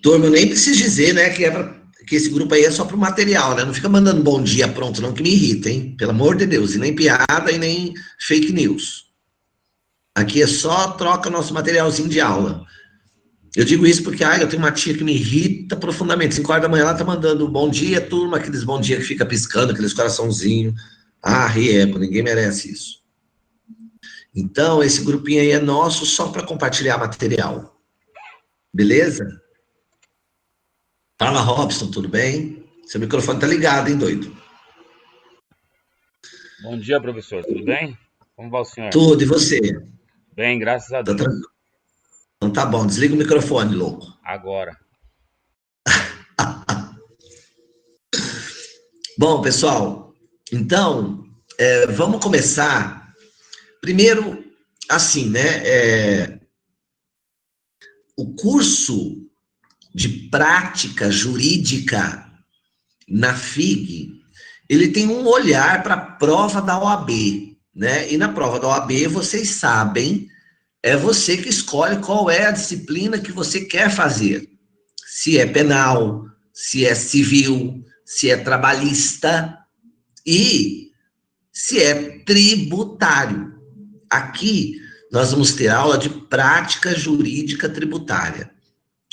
Turma, eu nem preciso dizer, né, que esse grupo aí é só pro material, né? Não fica mandando bom dia pronto, não, que me irrita, hein? Pelo amor de Deus. E nem piada e nem fake news. Aqui é só troca nosso materialzinho de aula. Eu digo isso porque, eu tenho uma tia que me irrita profundamente. 5 horas da manhã ela tá mandando bom dia, turma, aqueles bom dia que fica piscando, aqueles coraçãozinhos. Rieco, ninguém merece isso. Então, esse grupinho aí é nosso só para compartilhar material. Beleza? Fala, Robson, tudo bem? Seu microfone tá ligado, hein, doido? Bom dia, professor. Tudo bem? Como vai o senhor? Tudo, e você? Bem, graças a Tá Deus. tranquilo? Então tá bom, desliga o microfone, louco. Agora. Bom, pessoal, então, vamos começar. Primeiro, assim, né? O curso de prática jurídica na FIG, ele tem um olhar para a prova da OAB, né? E na prova da OAB, vocês sabem, é você que escolhe qual é a disciplina que você quer fazer. Se é penal, se é civil, se é trabalhista e se é tributário. Aqui nós vamos ter aula de prática jurídica tributária.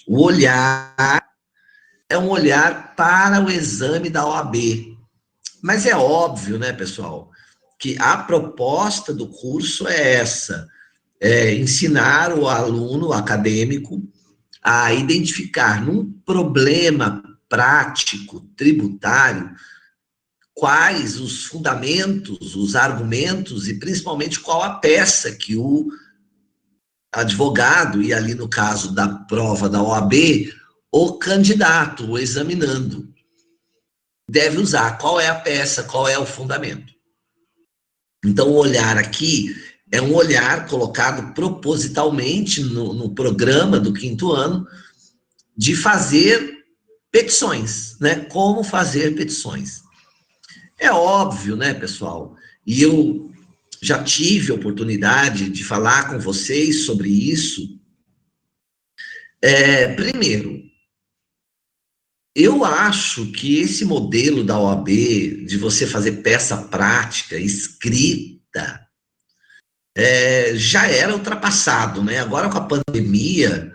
O olhar é um olhar para o exame da OAB. Mas é óbvio, né, pessoal, que a proposta do curso é essa: ensinar o aluno o acadêmico a identificar num problema prático tributário quais os fundamentos, os argumentos e principalmente qual a peça que o advogado, e ali no caso da prova da OAB, o candidato, o examinando, deve usar. Qual é a peça, qual é o fundamento. Então, o olhar aqui é um olhar colocado propositalmente no programa do 5º ano de fazer petições, né? Como fazer petições. É óbvio, né, pessoal? E eu já tive a oportunidade de falar com vocês sobre isso. Primeiro, eu acho que esse modelo da OAB, de você fazer peça prática, escrita, já era ultrapassado, né? Agora com a pandemia,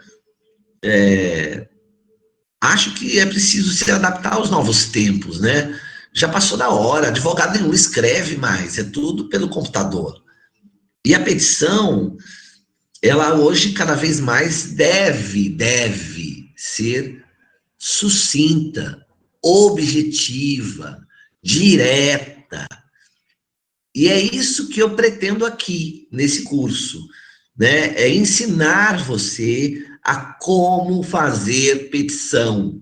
acho que é preciso se adaptar aos novos tempos, né? Já passou da hora, advogado nenhum escreve mais, é tudo pelo computador. E a petição, ela hoje cada vez mais deve ser sucinta, objetiva, direta. E é isso que eu pretendo aqui, nesse curso, né? É ensinar você a como fazer petição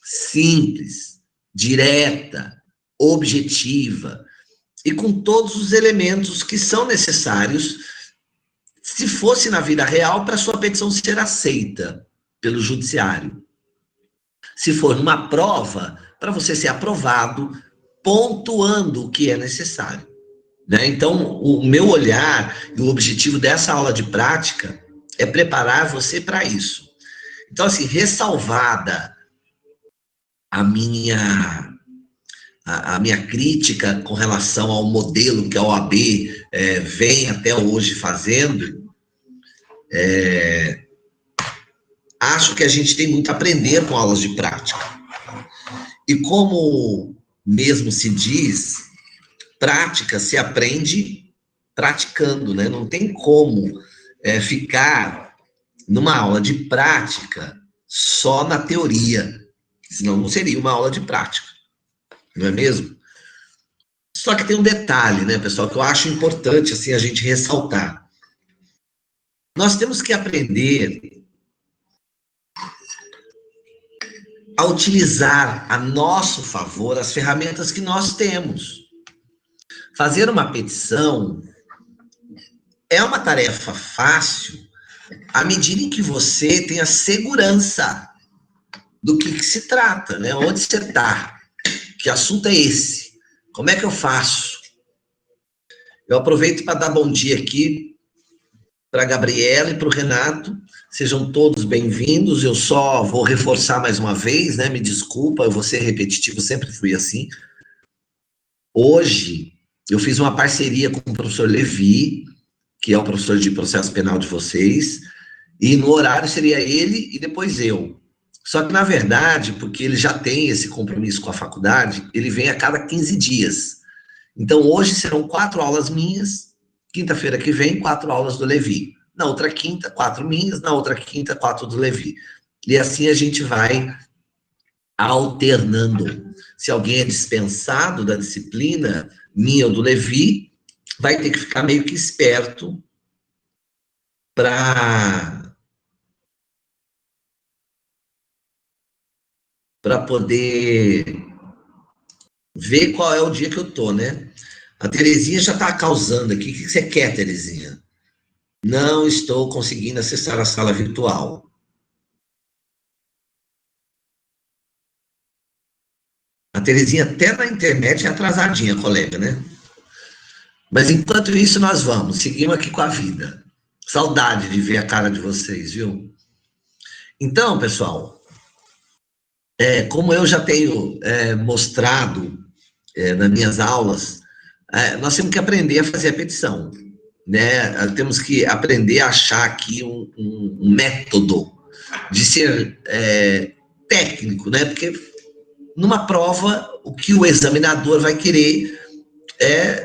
simples, direta, objetiva e com todos os elementos que são necessários se fosse na vida real para sua petição ser aceita pelo judiciário. Se for numa prova, para você ser aprovado, pontuando o que é necessário. Né? Então, o meu olhar e o objetivo dessa aula de prática é preparar você para isso. Então, assim, ressalvada a minha, a minha crítica com relação ao modelo que a OAB vem até hoje fazendo, acho que a gente tem muito a aprender com aulas de prática. E como mesmo se diz, prática se aprende praticando, né? Não tem como ficar numa aula de prática só na teoria, senão não seria uma aula de prática, não é mesmo? Só que tem um detalhe, né, pessoal, que eu acho importante assim a gente ressaltar. Nós temos que aprender a utilizar a nosso favor as ferramentas que nós temos. Fazer uma petição é uma tarefa fácil à medida em que você tem a segurança do que se trata, né? Onde você está? Que assunto é esse? Como é que eu faço? Eu aproveito para dar bom dia aqui para a Gabriela e para o Renato. Sejam todos bem-vindos. Eu só vou reforçar mais uma vez, né? Me desculpa, eu vou ser repetitivo, sempre fui assim. Hoje, eu fiz uma parceria com o professor Levi, que é o professor de processo penal de vocês, e no horário seria ele e depois eu. Só que, na verdade, porque ele já tem esse compromisso com a faculdade, ele vem a cada 15 dias. Então, hoje serão 4 aulas minhas, quinta-feira que vem, 4 aulas do Levi. Na outra quinta, 4 minhas, na outra quinta, 4 do Levi. E assim a gente vai alternando. Se alguém é dispensado da disciplina minha ou do Levi, vai ter que ficar meio que esperto para poder ver qual é o dia que eu tô, né? A Terezinha já está causando aqui. O que você quer, Terezinha? Não estou conseguindo acessar a sala virtual. A Terezinha até na internet é atrasadinha, colega, né? Mas enquanto isso, nós vamos, seguimos aqui com a vida. Saudade de ver a cara de vocês, viu? Então, pessoal, como eu já tenho mostrado nas minhas aulas, nós temos que aprender a fazer a petição, né? Temos que aprender a achar aqui um método de ser técnico, né? Porque numa prova, o que o examinador vai querer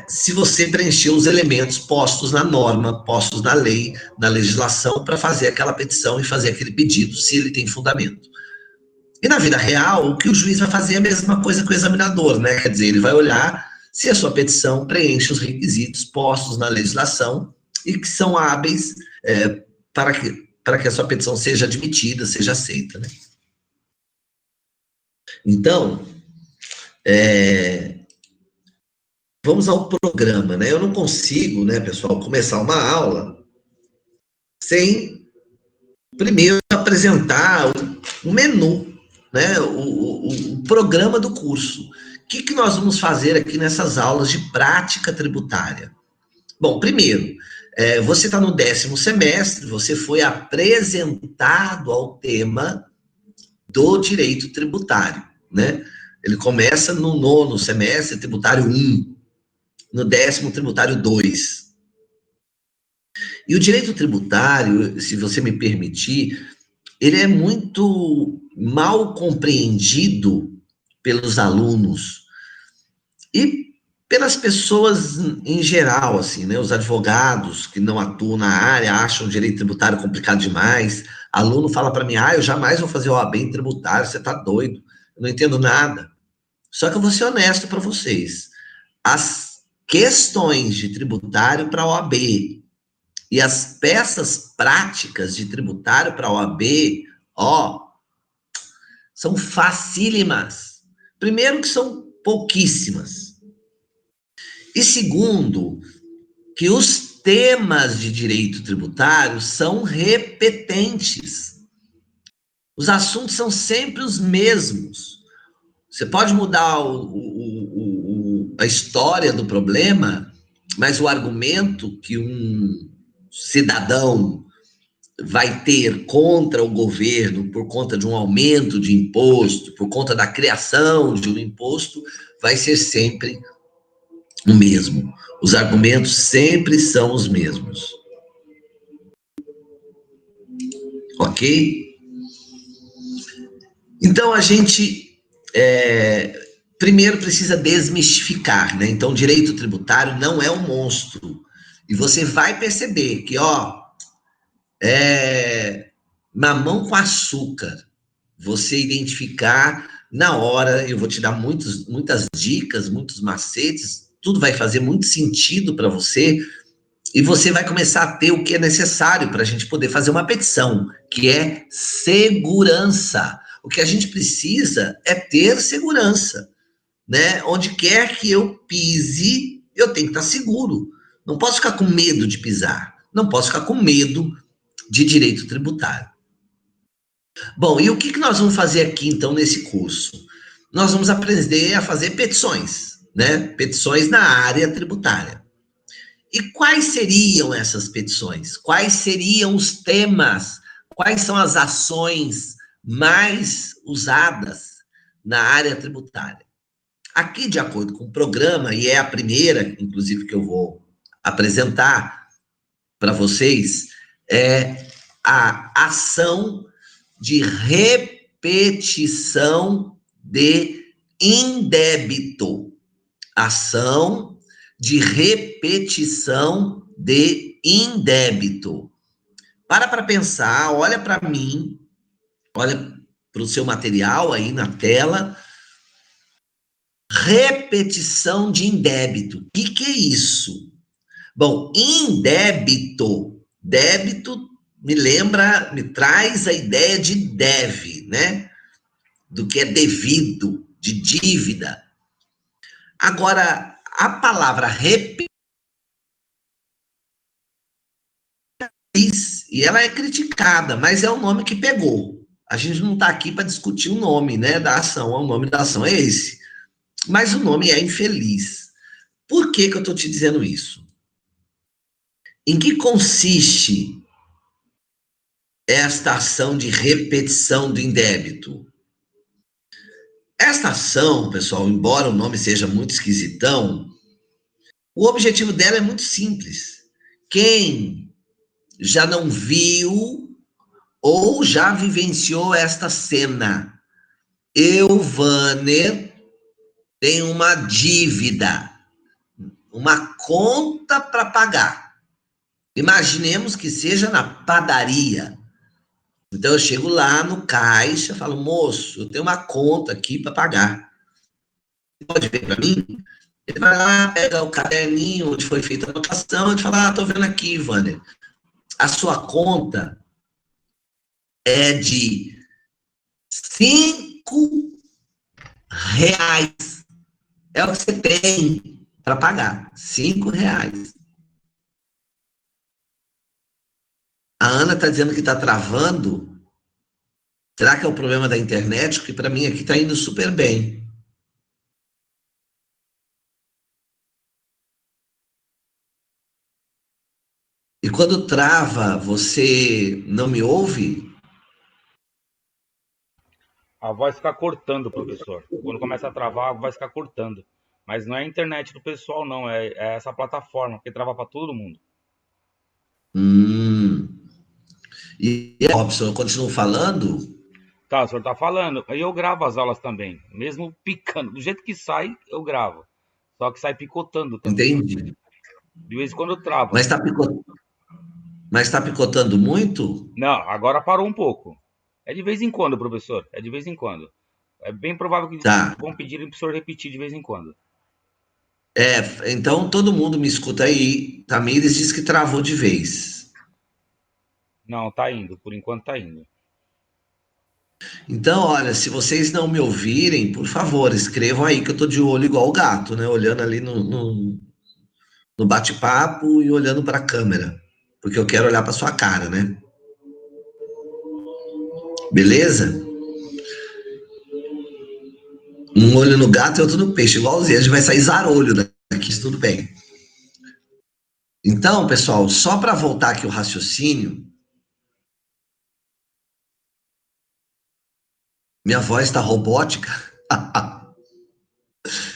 se você preencher os elementos postos na norma, postos na lei, na legislação, para fazer aquela petição e fazer aquele pedido, se ele tem fundamento. E na vida real, o que o juiz vai fazer é a mesma coisa que o examinador, né? Quer dizer, ele vai olhar se a sua petição preenche os requisitos postos na legislação e que são hábeis para que a sua petição seja admitida, seja aceita, né? Então, vamos ao programa, né? Eu não consigo, né, pessoal, começar uma aula sem primeiro apresentar o menu, né? O programa do curso. O que nós vamos fazer aqui nessas aulas de prática tributária? Bom, primeiro, você está no 10º semestre, você foi apresentado ao tema do direito tributário, né? Ele começa no 9º semestre, tributário 1, no 10º, tributário 2. E o direito tributário, se você me permitir, ele é muito mal compreendido pelos alunos e pelas pessoas em geral, assim, né? Os advogados que não atuam na área acham o direito tributário complicado demais. Aluno fala para mim, eu jamais vou fazer OAB em tributário, você está doido, eu não entendo nada. Só que eu vou ser honesto para vocês. As questões de tributário para a OAB e as peças práticas de tributário para a OAB, são facílimas. Primeiro que são pouquíssimas. E segundo, que os temas de direito tributário são repetentes. Os assuntos são sempre os mesmos. Você pode mudar a história do problema, mas o argumento que um cidadão vai ter contra o governo por conta de um aumento de imposto, por conta da criação de um imposto, vai ser sempre o mesmo. Os argumentos sempre são os mesmos. Ok? Então, a gente primeiro precisa desmistificar, né? Então, direito tributário não é um monstro. E você vai perceber que, mamão com açúcar, você identificar na hora, eu vou te dar muitas dicas, muitos macetes, tudo vai fazer muito sentido para você, e você vai começar a ter o que é necessário para a gente poder fazer uma petição, que é segurança. O que a gente precisa é ter segurança, né? Onde quer que eu pise, eu tenho que estar seguro. Não posso ficar com medo de pisar, não posso ficar com medo de direito tributário. Bom, e o que nós vamos fazer aqui, então, nesse curso? Nós vamos aprender a fazer petições, né? Petições na área tributária. E quais seriam essas petições? Quais seriam os temas? Quais são as ações mais usadas na área tributária? Aqui, de acordo com o programa, e é a primeira, inclusive, que eu vou apresentar para vocês, é a ação de repetição de indébito. Ação de repetição de indébito. Para pensar, olha para mim, olha para o seu material aí na tela. Repetição de indébito. O que é isso? Bom, indébito, débito me traz a ideia de deve, né? Do que é devido, de dívida. Agora, a palavra repetição, e ela é criticada, mas é o nome que pegou. A gente não está aqui para discutir o nome, né, da ação, o nome da ação é esse. Mas o nome é infeliz. Por que eu estou te dizendo isso? Em que consiste esta ação de repetição do indébito? Esta ação, pessoal, embora o nome seja muito esquisitão, o objetivo dela é muito simples. Quem já não viu ou já vivenciou esta cena? Eu, Vanner, tenho uma dívida, uma conta para pagar. Imaginemos que seja na padaria. Então eu chego lá no caixa, falo, moço, eu tenho uma conta aqui para pagar. Você pode ver para mim? Ele vai lá, pega o caderninho onde foi feita a anotação, e fala, tô vendo aqui, Wander, a sua conta é de R$ 5. É o que você tem para pagar, R$ 5. A Ana está dizendo que está travando. Será que é o problema da internet? Porque para mim aqui está indo super bem. E quando trava, você não me ouve? A voz fica cortando, professor. Quando começa a travar, a voz fica cortando. Mas não é a internet do pessoal, não. É essa plataforma, que trava para todo mundo. Hum. E, Robson, eu continuo falando? Tá, o senhor tá falando. Aí eu gravo as aulas também. Mesmo picando. Do jeito que sai, eu gravo. Só que sai picotando também. Entendi. De vez em quando trava. Mas está picotando muito? Não, agora parou um pouco. É de vez em quando, professor. É de vez em quando. É bem provável que Tá. vão pedir para o senhor repetir de vez em quando. Então todo mundo me escuta aí. Tamires diz que travou de vez. Não, tá indo. Por enquanto tá indo. Então, olha, se vocês não me ouvirem, por favor, escrevam aí que eu tô de olho igual o gato, né? Olhando ali no bate-papo e olhando para a câmera. Porque eu quero olhar para sua cara, né? Beleza? Um olho no gato e outro no peixe, igualzinho. A gente vai sair zarolho daqui, tudo bem. Então, pessoal, só para voltar aqui o raciocínio, minha voz está robótica,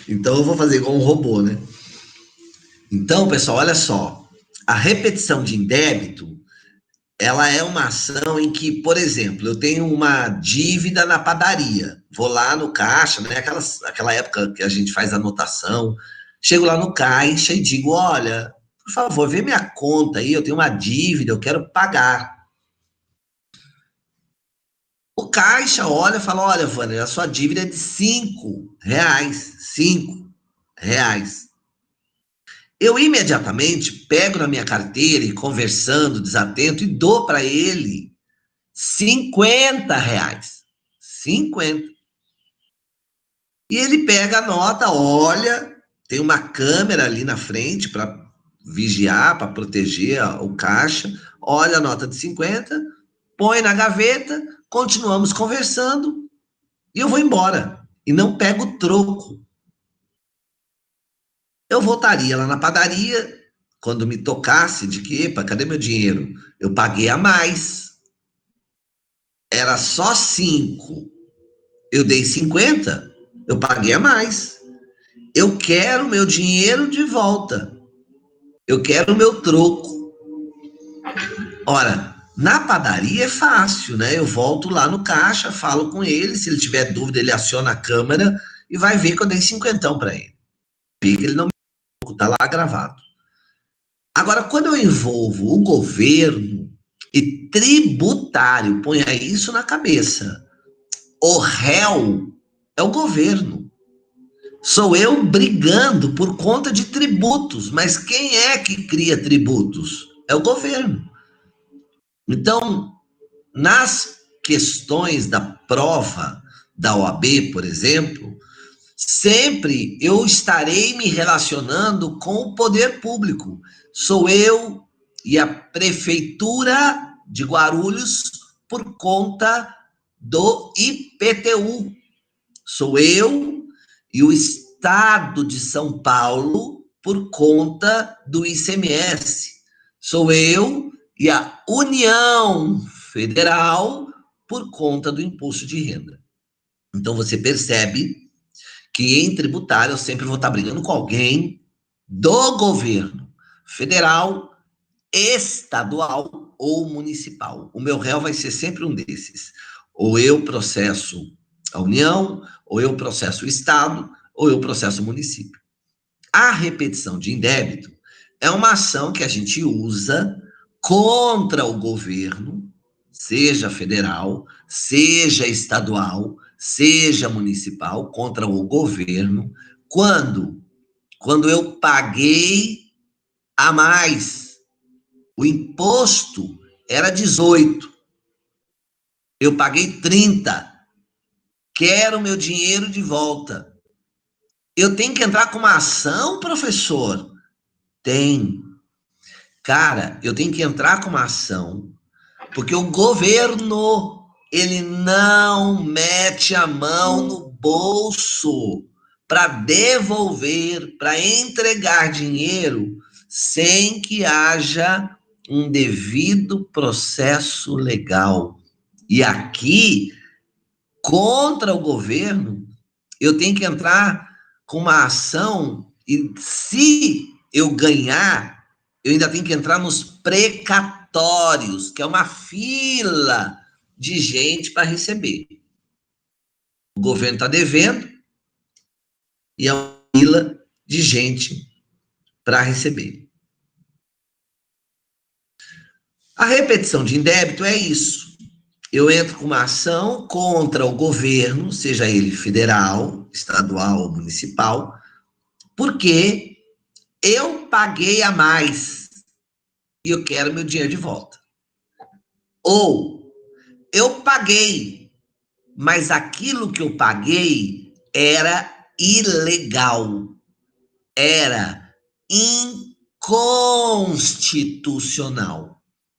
então eu vou fazer igual um robô, né? Então, pessoal, olha só. A repetição de indébito, ela é uma ação em que, por exemplo, eu tenho uma dívida na padaria. Vou lá no caixa, né? Aquela época que a gente faz anotação. Chego lá no caixa e digo: olha, por favor, vê minha conta aí, eu tenho uma dívida, eu quero pagar. O caixa olha e fala: olha, Vânia, a sua dívida é de R$ 5. R$ 5. Eu imediatamente pego na minha carteira e conversando, desatento, e dou para ele R$ 50. 50. E ele pega a nota, olha, tem uma câmera ali na frente para vigiar, para proteger o caixa, olha a nota de 50, põe na gaveta, continuamos conversando e eu vou embora. E não pego o troco. Eu voltaria lá na padaria, quando me tocasse de que, epa, cadê meu dinheiro? Eu paguei a mais. era só 5, eu dei 50, eu paguei a mais. Eu quero meu dinheiro de volta. Eu quero o meu troco. Ora, na padaria é fácil, né? Eu volto lá no caixa, falo com ele, se ele tiver dúvida, ele aciona a câmera e vai ver que eu dei 50 para ele. Fica, ele não me tá lá gravado. Agora, quando eu envolvo o governo e tributário, ponha isso na cabeça. O réu é o governo. Sou eu brigando por conta de tributos, mas quem é que cria tributos? É o governo. Então, nas questões da prova da OAB, por exemplo, sempre eu estarei me relacionando com o poder público. Sou eu e a Prefeitura de Guarulhos por conta do IPTU. Sou eu e o Estado de São Paulo por conta do ICMS. Sou eu e a União Federal por conta do imposto de renda. Então você percebe que em tributário eu sempre vou estar brigando com alguém do governo federal, estadual ou municipal. O meu réu vai ser sempre um desses. Ou eu processo a União, ou eu processo o Estado, ou eu processo o município. A repetição de indébito é uma ação que a gente usa contra o governo, seja federal, seja estadual, seja municipal, contra o governo, quando eu paguei a mais. O imposto era 18, eu paguei 30. Quero meu dinheiro de volta. Eu tenho que entrar com uma ação, professor? Tem. Cara, eu tenho que entrar com uma ação, porque o governo, ele não mete a mão no bolso para devolver, para entregar dinheiro sem que haja um devido processo legal. E aqui, contra o governo, eu tenho que entrar com uma ação e se eu ganhar, eu ainda tenho que entrar nos precatórios, que é uma fila de gente para receber. O governo está devendo e é uma fila de gente para receber. A repetição de indébito é isso. Eu entro com uma ação contra o governo, seja ele federal, estadual ou municipal, porque eu paguei a mais e eu quero meu dinheiro de volta. Ou eu paguei, mas aquilo que eu paguei era ilegal, era inconstitucional.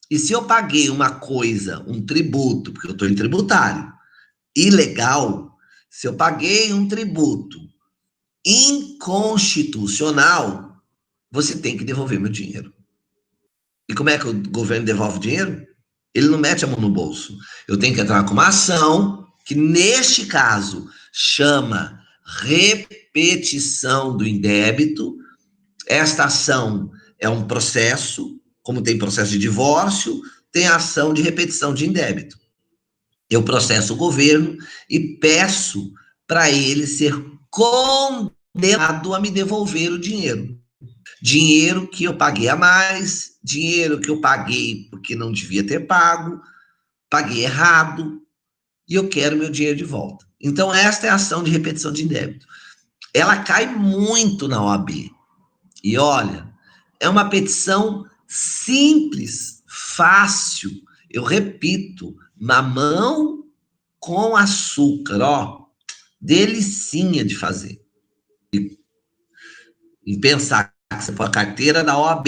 E se eu paguei uma coisa, um tributo, porque eu estou em tributário, ilegal, se eu paguei um tributo inconstitucional, você tem que devolver meu dinheiro. E como é que o governo devolve o dinheiro? Ele não mete a mão no bolso. Eu tenho que entrar com uma ação, que neste caso chama repetição do indébito. Esta ação é um processo, como tem processo de divórcio, tem ação de repetição de indébito. Eu processo o governo e peço para ele ser condenado a me devolver o dinheiro. Dinheiro que eu paguei a mais, dinheiro que eu paguei porque não devia ter pago, paguei errado, e eu quero meu dinheiro de volta. Então, esta é a ação de repetição de débito. Ela cai muito na OAB. E olha, é uma petição simples, fácil, eu repito, mamão com açúcar, ó, delicinha de fazer. E pensar que você põe a carteira da OAB,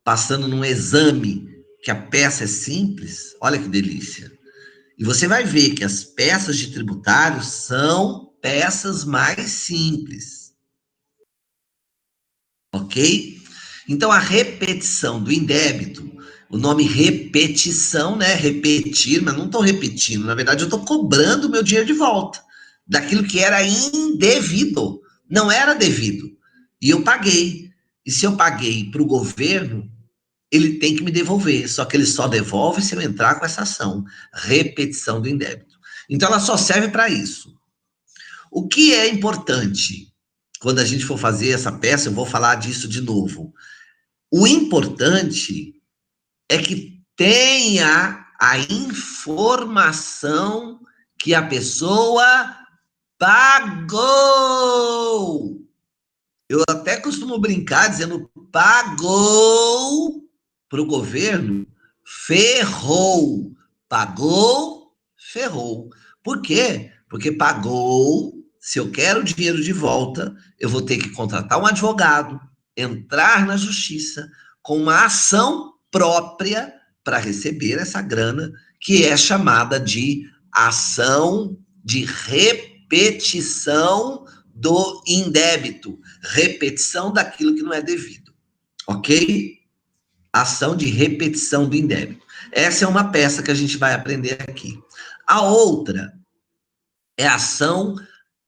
passando num exame, que a peça é simples, olha que delícia. E você vai ver que as peças de tributário são peças mais simples. Ok? Então, a repetição do indébito, O nome repetição, né? Repetir, mas não estou repetindo. Na verdade, eu estou cobrando o meu dinheiro de volta. Daquilo que era indevido. Não era devido. E eu paguei. E se eu paguei para o governo, ele tem que me devolver. Só que ele só devolve se eu entrar com essa ação. Repetição do indébito. Então, ela só serve para isso. O que é importante? Quando a gente for fazer essa peça, eu vou falar disso de novo. O importante é que tenha a informação que a pessoa pagou. Eu até costumo brincar dizendo pagou para o governo, ferrou. Pagou, ferrou. Por quê? Porque pagou, se eu quero o dinheiro de volta, eu vou ter que contratar um advogado, entrar na justiça com uma ação própria para receber essa grana, que é chamada de ação de repetição do indébito, repetição daquilo que não é devido, ok? Ação de repetição do indébito. Essa é uma peça que a gente vai aprender aqui. A outra é a ação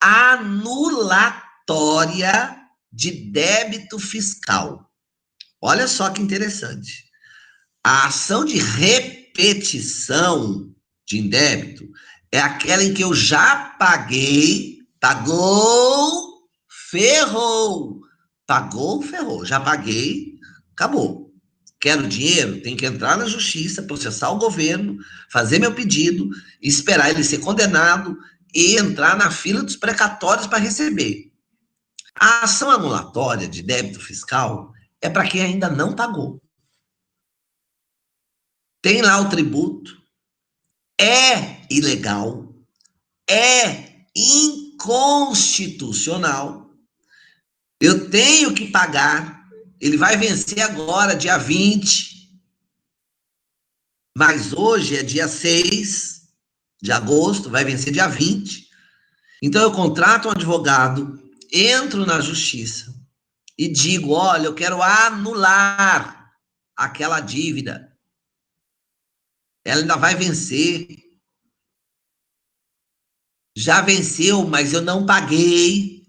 anulatória de débito fiscal. Olha só que interessante. A ação de repetição de indébito é aquela em que eu já paguei, pagou, ferrou. Pagou, ferrou. Já paguei, acabou. Quero dinheiro? Tem que entrar na justiça, processar o governo, fazer meu pedido, esperar ele ser condenado e entrar na fila dos precatórios para receber. A ação anulatória de débito fiscal é para quem ainda não pagou. Tem lá o tributo, é ilegal, é inconstitucional, eu tenho que pagar, ele vai vencer agora, dia 20, mas hoje é dia 6 de agosto, vai vencer dia 20, então eu contrato um advogado, entro na justiça e digo, olha, eu quero anular aquela dívida, ela ainda vai vencer, já venceu, mas eu não paguei.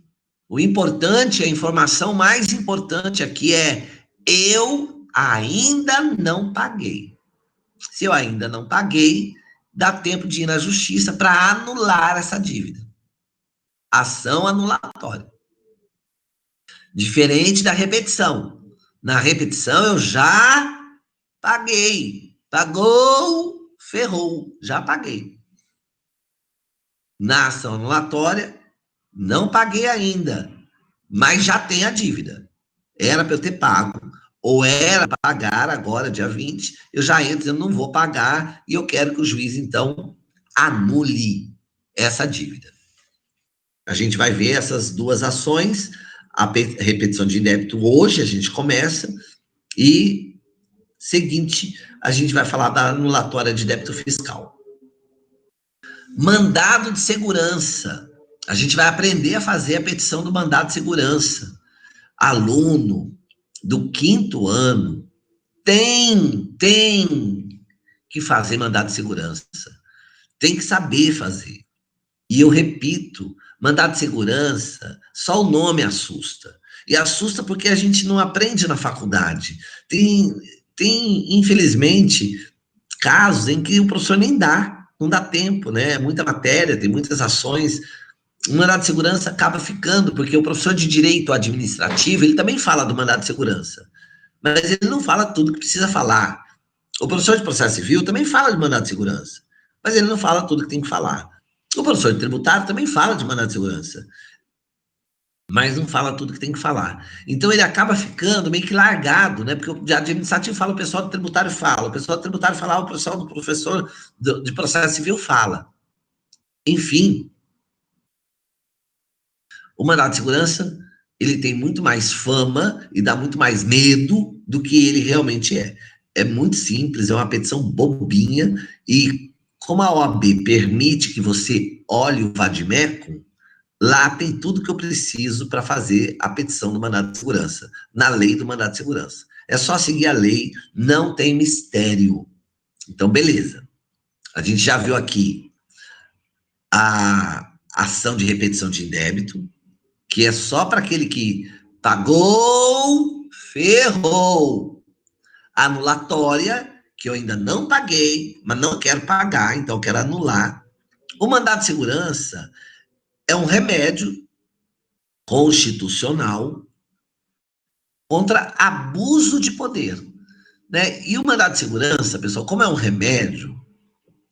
O importante, a informação mais importante aqui é eu ainda não paguei. Se eu ainda não paguei, dá tempo de ir na justiça para anular essa dívida. Ação anulatória. Diferente da repetição. Na repetição eu já paguei. Pagou, ferrou, já paguei. Na ação anulatória, não paguei ainda, mas já tem a dívida. Era para eu ter pago, ou era para pagar agora, dia 20, eu já entro, eu não vou pagar, e eu quero que o juiz, então, anule essa dívida. A gente vai ver essas duas ações, a repetição de débito hoje, a gente começa, e seguinte, a gente vai falar da anulatória de débito fiscal. Mandado de segurança. A gente vai aprender a fazer a petição do mandado de segurança. Aluno do 5º ano tem que fazer mandado de segurança. Tem que saber fazer. E eu repito, mandado de segurança, só o nome assusta. E assusta porque a gente não aprende na faculdade. Tem infelizmente, casos em que o professor nem dá. Não dá tempo, né? É muita matéria, tem muitas ações. O mandado de segurança acaba ficando, porque o professor de direito administrativo, ele também fala do mandado de segurança, mas ele não fala tudo que precisa falar. O professor de processo civil também fala de mandado de segurança, mas ele não fala tudo que tem que falar. O professor de tributário também fala de mandado de segurança, mas não fala tudo que tem que falar. Então ele acaba ficando meio que largado, né? Porque o de administrativo fala, o pessoal do tributário fala, o pessoal do tributário fala, o pessoal do professor de processo civil fala. Enfim, o mandado de segurança, ele tem muito mais fama e dá muito mais medo do que ele realmente é. É muito simples, é uma petição bobinha, e como a OAB permite que você olhe o vadimeco, lá tem tudo que eu preciso para fazer a petição do mandado de segurança, na lei do mandado de segurança. É só seguir a lei, não tem mistério. Então, beleza. A gente já viu aqui a ação de repetição de débito, que é só para aquele que pagou, ferrou. Anulatória, que eu ainda não paguei, mas não quero pagar, então eu quero anular. O mandado de segurança é um remédio constitucional contra abuso de poder, né? E o mandado de segurança, pessoal, como é um remédio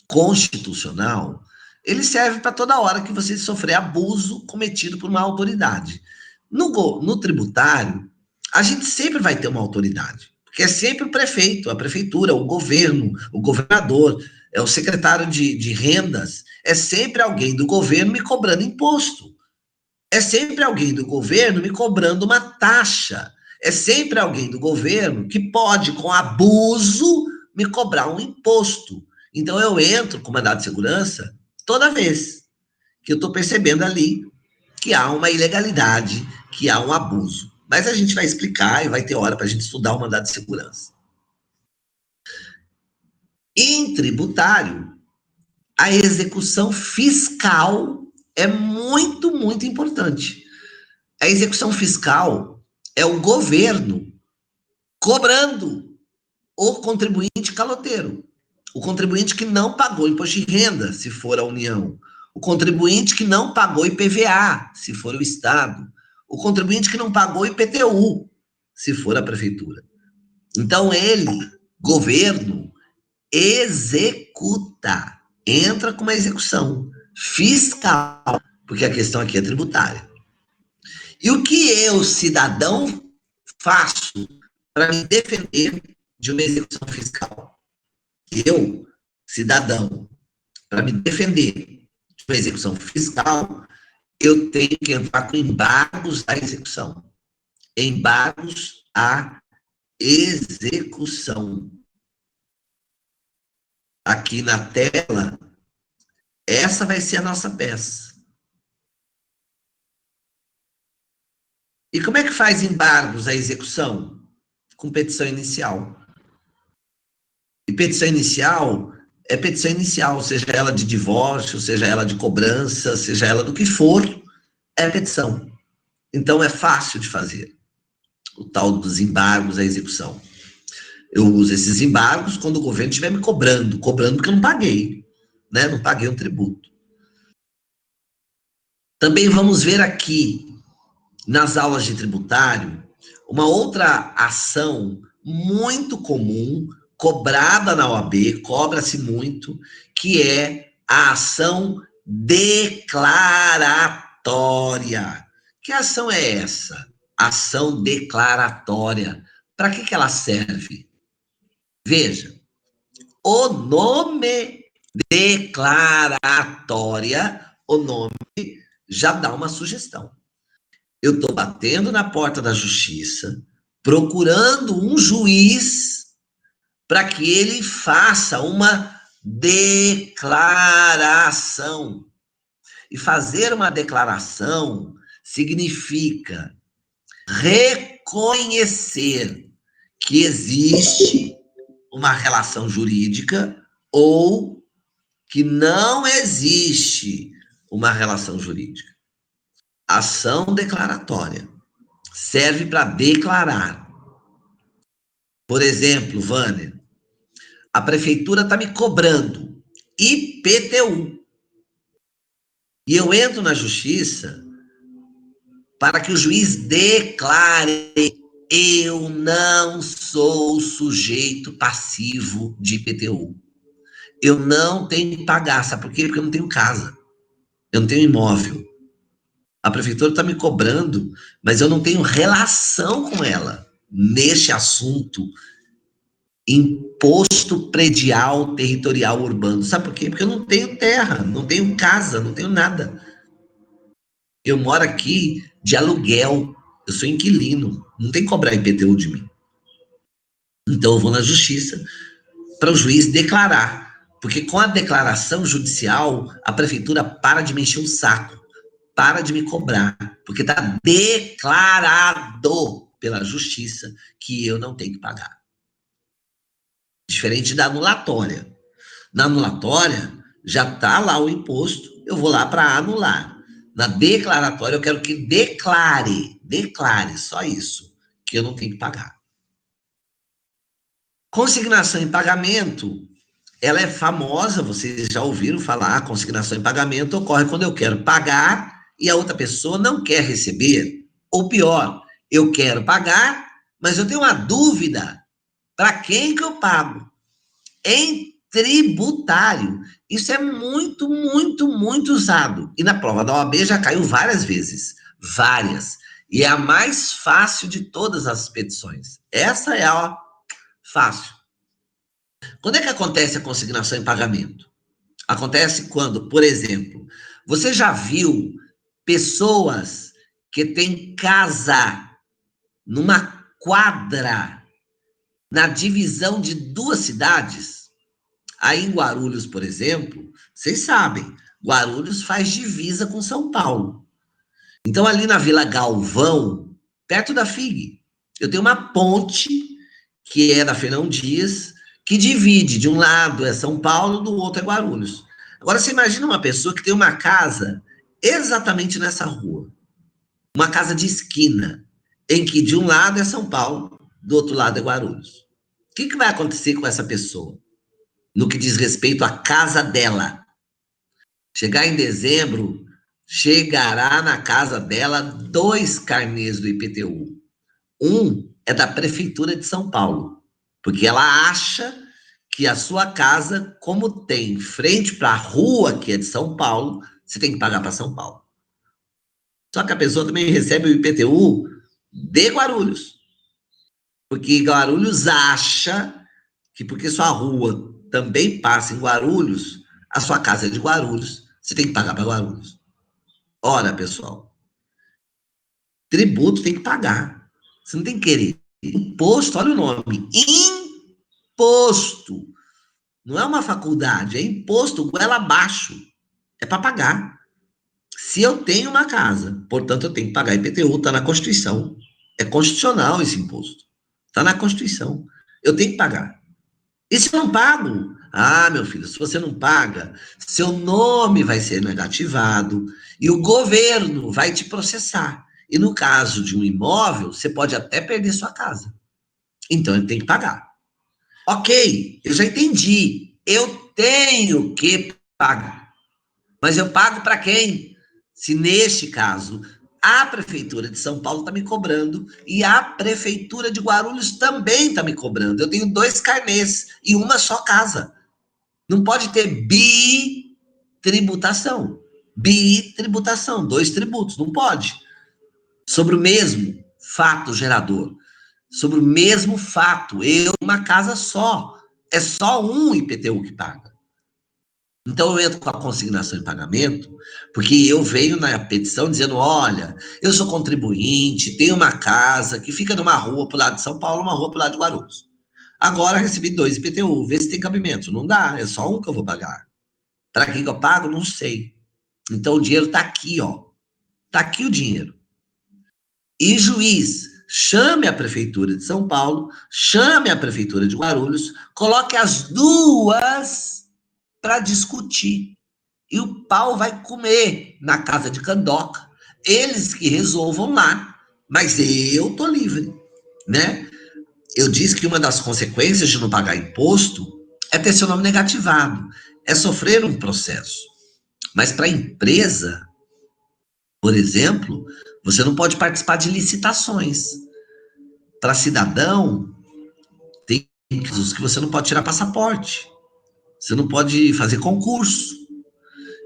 constitucional, ele serve para toda hora que você sofrer abuso cometido por uma autoridade. No tributário, a gente sempre vai ter uma autoridade, porque é sempre o prefeito, a prefeitura, o governo, o governador, é o secretário de rendas, é sempre alguém do governo me cobrando imposto. É sempre alguém do governo me cobrando uma taxa. É sempre alguém do governo que pode, com abuso, me cobrar um imposto. Então, eu entro com mandado de segurança toda vez que eu estou percebendo ali que há uma ilegalidade, que há um abuso. Mas a gente vai explicar e vai ter hora para a gente estudar o mandado de segurança. Em tributário, a execução fiscal é muito, muito importante. A execução fiscal é o governo cobrando o contribuinte caloteiro, o contribuinte que não pagou imposto de renda, se for a União, o contribuinte que não pagou IPVA, se for o Estado, o contribuinte que não pagou IPTU, se for a Prefeitura. Então, ele, governo, executa, entra com uma execução fiscal, porque a questão aqui é tributária. E o que eu, cidadão, faço para me defender de uma execução fiscal? Eu, cidadão, para me defender de uma execução fiscal, eu tenho que entrar com embargos à execução. Embargos à execução. Aqui na tela, essa vai ser a nossa peça. E como é que faz embargos à execução? Com petição inicial. E petição inicial é petição inicial, seja ela de divórcio, seja ela de cobrança, seja ela do que for, é petição. Então é fácil de fazer o tal dos embargos à execução. Eu uso esses embargos quando o governo estiver me cobrando porque eu não paguei, né? Não paguei um tributo. Também vamos ver aqui, nas aulas de tributário, uma outra ação muito comum, cobrada na OAB, cobra-se muito, que é a ação declaratória. Que ação é essa? Ação declaratória. Para que ela serve? Veja, o nome declaratória, o nome já dá uma sugestão. Eu estou batendo na porta da justiça, procurando um juiz para que ele faça uma declaração. E fazer uma declaração significa reconhecer que existe uma relação jurídica ou que não existe uma relação jurídica. Ação declaratória serve para declarar. Por exemplo, Vânia, a prefeitura está me cobrando IPTU. E eu entro na justiça para que o juiz declare: eu não sou sujeito passivo de IPTU. Eu não tenho que pagar. Sabe por quê? Porque eu não tenho casa. Eu não tenho imóvel. A prefeitura está me cobrando, mas eu não tenho relação com ela neste assunto. Imposto predial territorial urbano. Sabe por quê? Porque eu não tenho terra, não tenho casa, não tenho nada. Eu moro aqui de aluguel, eu sou inquilino, não tem que cobrar IPTU de mim. Então eu vou na justiça para o juiz declarar, porque com a declaração judicial, a prefeitura para de me encher o saco, para de me cobrar, porque está declarado pela justiça que eu não tenho que pagar. Diferente da anulatória. Na anulatória, já está lá o imposto, eu vou lá para anular. Na declaratória, eu quero que declare só isso, que eu não tenho que pagar. Consignação em pagamento, ela é famosa, vocês já ouviram falar, consignação em pagamento ocorre quando eu quero pagar e a outra pessoa não quer receber, ou pior, eu quero pagar, mas eu tenho uma dúvida, para quem que eu pago? Em tributário. Isso é muito, muito, muito usado. E na prova da OAB já caiu várias vezes. Várias. E é a mais fácil de todas as petições. Essa é a fácil. Quando é que acontece a consignação em pagamento? Acontece quando, por exemplo, você já viu pessoas que têm casa numa quadra na divisão de duas cidades? Aí em Guarulhos, por exemplo, vocês sabem, Guarulhos faz divisa com São Paulo. Então, ali na Vila Galvão, perto da FIG, eu tenho uma ponte, que é da Fernão Dias, que divide, de um lado é São Paulo, do outro é Guarulhos. Agora, você imagina uma pessoa que tem uma casa exatamente nessa rua, uma casa de esquina, em que de um lado é São Paulo, do outro lado é Guarulhos. O que vai acontecer com essa pessoa? No que diz respeito à casa dela. Chegar em dezembro, chegará na casa dela 2 carnês do IPTU. Um é da Prefeitura de São Paulo, porque ela acha que a sua casa, como tem frente para a rua que é de São Paulo, você tem que pagar para São Paulo. Só que a pessoa também recebe o IPTU de Guarulhos, porque Guarulhos acha que porque sua rua também passa em Guarulhos, a sua casa é de Guarulhos, você tem que pagar para Guarulhos. Ora, pessoal, tributo tem que pagar. Você não tem que querer. Imposto, olha o nome. Imposto. Não é uma faculdade, é imposto, goela abaixo. É para pagar. Se eu tenho uma casa, portanto, eu tenho que pagar IPTU, está na Constituição. É constitucional esse imposto. Está na Constituição. Eu tenho que pagar. E se eu não pago? Ah, meu filho, se você não paga, seu nome vai ser negativado e o governo vai te processar. E no caso de um imóvel, você pode até perder sua casa. Então ele tem que pagar. Ok, eu já entendi. Eu tenho que pagar. Mas eu pago para quem? Se neste caso a Prefeitura de São Paulo está me cobrando e a Prefeitura de Guarulhos também está me cobrando. Eu tenho 2 carnês e uma só casa. Não pode ter bitributação. Bitributação, 2 tributos, não pode. Sobre o mesmo fato gerador. Sobre o mesmo fato, uma casa só. É só um IPTU que paga. Então, eu entro com a consignação em pagamento, porque eu venho na petição dizendo, olha, eu sou contribuinte, tenho uma casa que fica numa rua para o lado de São Paulo, uma rua para o lado de Guarulhos. Agora, recebi 2 IPTU, vê se tem cabimento. Não dá, é só um que eu vou pagar. Para quem que eu pago? Não sei. Então, o dinheiro está aqui, ó. Está aqui o dinheiro. E juiz, chame a Prefeitura de São Paulo, chame a Prefeitura de Guarulhos, coloque as duas para discutir. E o pau vai comer na casa de Candoca. Eles que resolvam lá, mas eu tô livre, né? Eu disse que uma das consequências de não pagar imposto é ter seu nome negativado, é sofrer um processo. Mas para a empresa, por exemplo, você não pode participar de licitações. Para cidadão, tem os que você não pode tirar passaporte. Você não pode fazer concurso.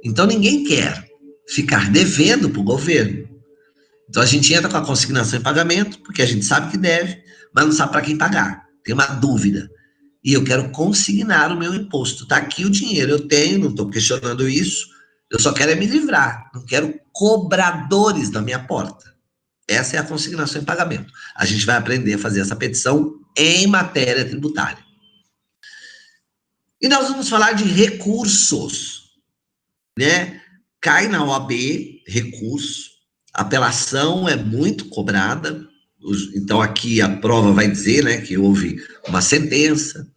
Então, ninguém quer ficar devendo para o governo. Então, a gente entra com a consignação em pagamento, porque a gente sabe que deve, mas não sabe para quem pagar. Tem uma dúvida. E eu quero consignar o meu imposto. Está aqui o dinheiro, eu tenho, não estou questionando isso. Eu só quero me livrar. Não quero cobradores na minha porta. Essa é a consignação em pagamento. A gente vai aprender a fazer essa petição em matéria tributária. E nós vamos falar de recursos, né? Cai na OAB, recurso, apelação é muito cobrada, Então, aqui a prova vai dizer, né, que houve uma sentença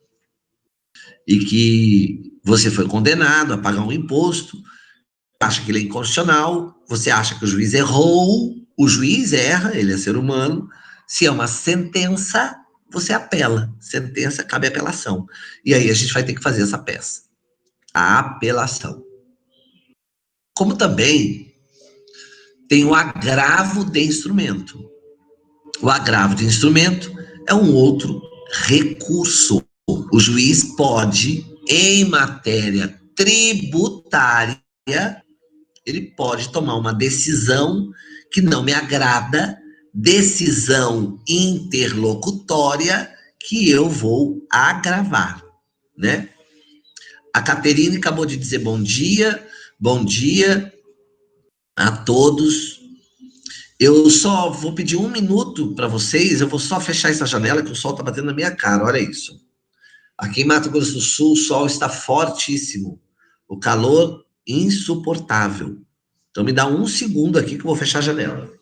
e que você foi condenado a pagar um imposto, acha que ele é inconstitucional, você acha que o juiz errou, o juiz erra, ele é ser humano. Se é uma sentença, você apela. Sentença, cabe apelação. E aí a gente vai ter que fazer essa peça. A apelação. Como também tem o agravo de instrumento. O agravo de instrumento é um outro recurso. O juiz pode, em matéria tributária, ele pode tomar uma decisão que não me agrada, decisão interlocutória, que eu vou agravar, né? A Caterine acabou de dizer bom dia a todos. Eu só vou pedir um minuto para vocês, eu vou só fechar essa janela que o sol está batendo na minha cara, olha isso. Aqui em Mato Grosso do Sul, o sol está fortíssimo, o calor insuportável. Então me dá um segundo aqui que eu vou fechar a janela.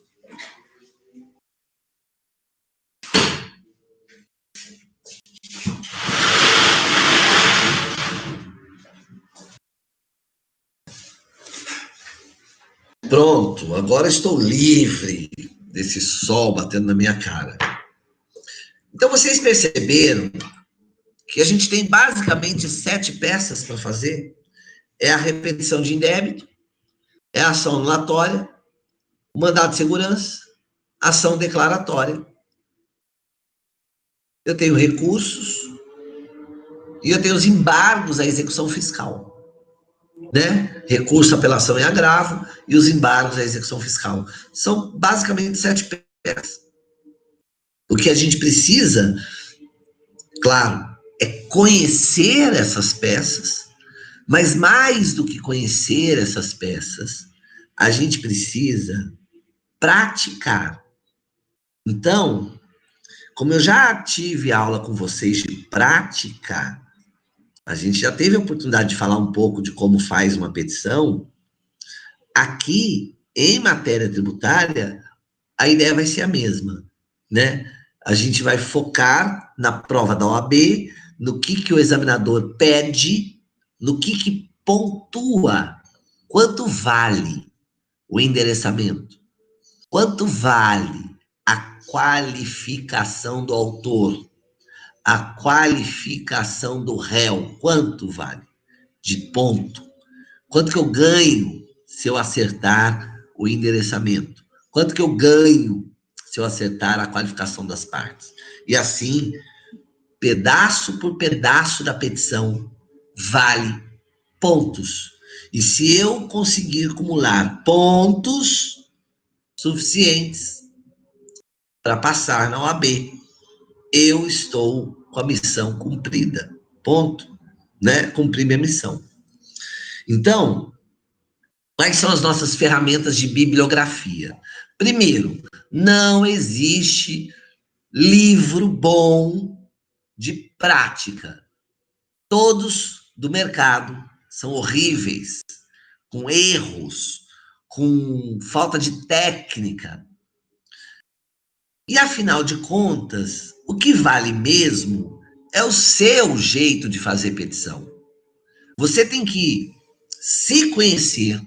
Pronto, agora estou livre desse sol batendo na minha cara. Então vocês perceberam que a gente tem basicamente 7 peças para fazer. É a repetição de indébito, é a ação anulatória, o mandado de segurança, ação declaratória. Eu tenho recursos e eu tenho os embargos à execução fiscal, né? Recurso, apelação e agravo e os embargos à execução fiscal. São basicamente 7 peças. O que a gente precisa, claro, é conhecer essas peças, mas mais do que conhecer essas peças, a gente precisa praticar. Então, como eu já tive aula com vocês de prática, a gente já teve a oportunidade de falar um pouco de como faz uma petição. Aqui, em matéria tributária, a ideia vai ser a mesma, né? A gente vai focar na prova da OAB, no que o examinador pede, no que pontua, quanto vale o endereçamento, quanto vale a qualificação do autor, a qualificação do réu, quanto vale de ponto, quanto que eu ganho se eu acertar o endereçamento, quanto que eu ganho se eu acertar a qualificação das partes. E assim, pedaço por pedaço da petição vale pontos. E se eu conseguir acumular pontos suficientes para passar na OAB, eu estou com a missão cumprida. Ponto. Né? Cumpri minha missão. Então, quais são as nossas ferramentas de bibliografia? Primeiro, não existe livro bom de prática. Todos do mercado são horríveis, com erros, com falta de técnica. E afinal de contas, o que vale mesmo é o seu jeito de fazer petição. Você tem que se conhecer,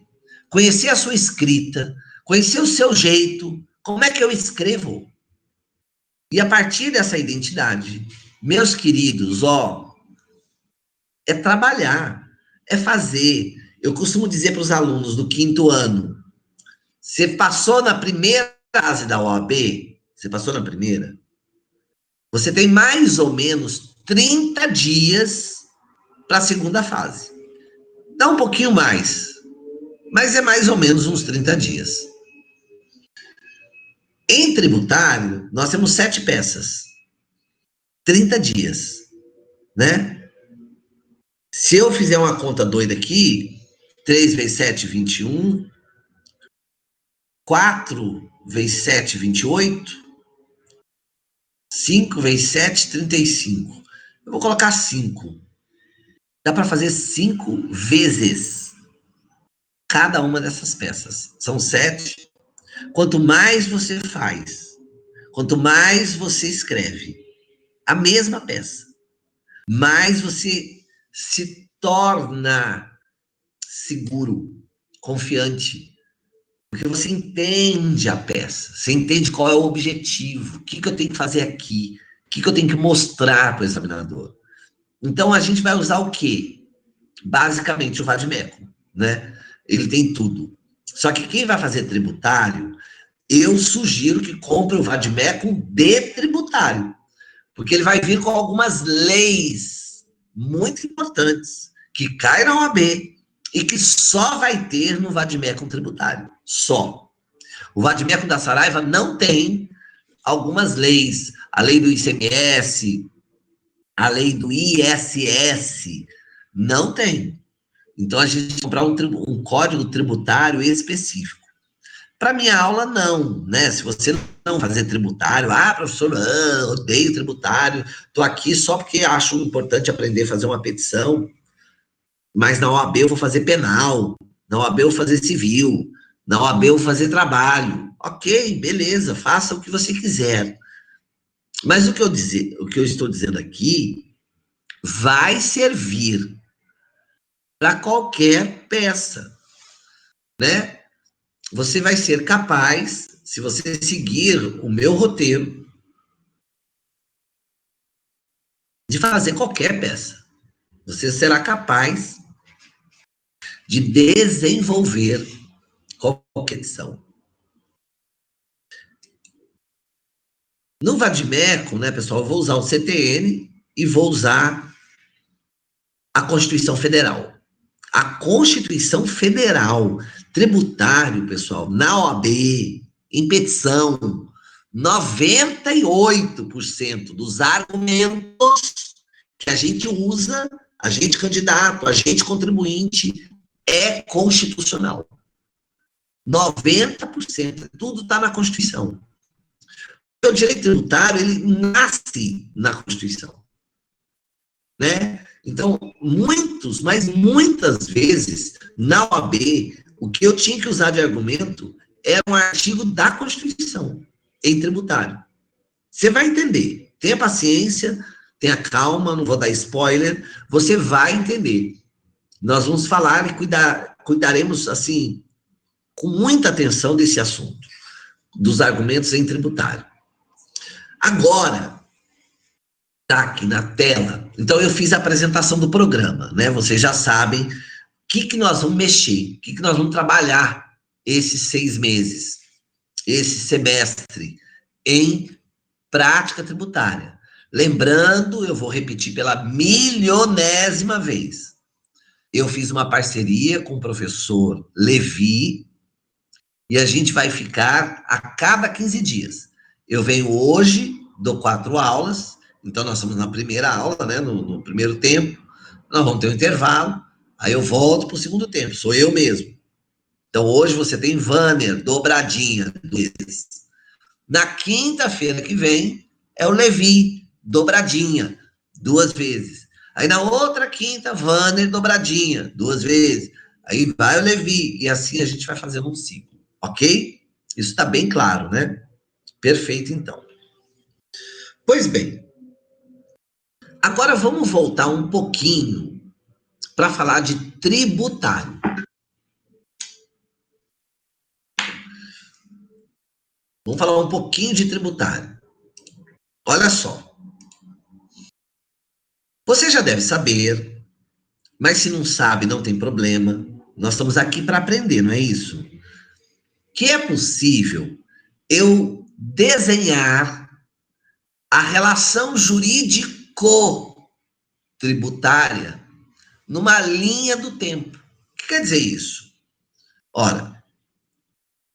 conhecer a sua escrita, conhecer o seu jeito, como é que eu escrevo. E a partir dessa identidade, meus queridos, é trabalhar, é fazer. Eu costumo dizer para os alunos do 5º ano, você passou na primeira fase da OAB, você passou na primeira, você tem mais ou menos 30 dias para a segunda fase. Dá um pouquinho mais, mas é mais ou menos uns 30 dias. Em tributário, nós temos 7 peças, 30 dias, né? Se eu fizer uma conta doida aqui, 3 vezes 7, 21, 4 vezes 7, 28, 5 vezes 7, 35. Eu vou colocar 5. Dá para fazer 5 vezes cada uma dessas peças. São 7. Quanto mais você faz, Quanto mais você escreve a mesma peça, mais você se torna seguro, confiante, porque você entende a peça, você entende qual é o objetivo, o que eu tenho que fazer aqui, o que eu tenho que mostrar para o examinador. Então, a gente vai usar o quê? Basicamente, o vade-mecum, né? Ele tem tudo. Só que quem vai fazer tributário, eu sugiro que compre o vade-mecum de tributário, porque ele vai vir com algumas leis muito importantes que caem na OAB e que só vai ter no vade-mecum tributário. Só. O vade-mecum da Saraiva não tem algumas leis. A lei do ICMS, a lei do ISS, não tem. Então, a gente tem que comprar um código tributário específico. Para minha aula, não, né? Se você não fazer tributário, professor, odeio tributário, estou aqui só porque acho importante aprender a fazer uma petição, mas na OAB eu vou fazer penal, na OAB eu vou fazer civil, na OAB eu vou fazer trabalho. Ok, beleza, faça o que você quiser. Mas o que eu estou dizendo aqui vai servir para qualquer peça, né? Você vai ser capaz, se você seguir o meu roteiro, de fazer qualquer peça. Você será capaz de desenvolver qualquer edição. No vade-mecum, né, pessoal, eu vou usar o CTN e vou usar a Constituição Federal. A Constituição Federal, tributário, pessoal, na OAB, em petição, 98% dos argumentos que a gente usa, a gente candidato, a gente contribuinte, é constitucional. 90%, tudo está na Constituição. O direito tributário, ele nasce na Constituição, né? Então, mas muitas vezes, na OAB, o que eu tinha que usar de argumento era um artigo da Constituição, em tributário. Você vai entender. Tenha paciência, tenha calma, não vou dar spoiler, você vai entender. Nós vamos falar e cuidaremos, assim, com muita atenção desse assunto, dos argumentos em tributário. Agora, tá aqui na tela. Então, eu fiz a apresentação do programa, né? Vocês já sabem o que nós vamos mexer, o que nós vamos trabalhar esses 6 meses, esse semestre, em prática tributária. Lembrando, eu vou repetir pela milionésima vez, eu fiz uma parceria com o professor Levi, e a gente vai ficar a cada 15 dias. Eu venho hoje, dou 4 aulas, então nós estamos na primeira aula, né, no primeiro tempo, nós vamos ter um intervalo, aí eu volto para o segundo tempo, sou eu mesmo. Então hoje você tem Vanner, dobradinha, 2 vezes. Na quinta-feira que vem é o Levi, dobradinha, 2 vezes. Aí na outra quinta, Vanner, dobradinha, 2 vezes. Aí vai o Levi, e assim a gente vai fazendo um ciclo, ok? Isso está bem claro, né? Perfeito, então. Pois bem, agora vamos voltar um pouquinho para falar de tributário. Vamos falar um pouquinho de tributário. Olha só. Você já deve saber, mas se não sabe, não tem problema. Nós estamos aqui para aprender, não é isso? Que é possível eu desenhar a relação jurídico-tributária numa linha do tempo. O que quer dizer isso? Ora,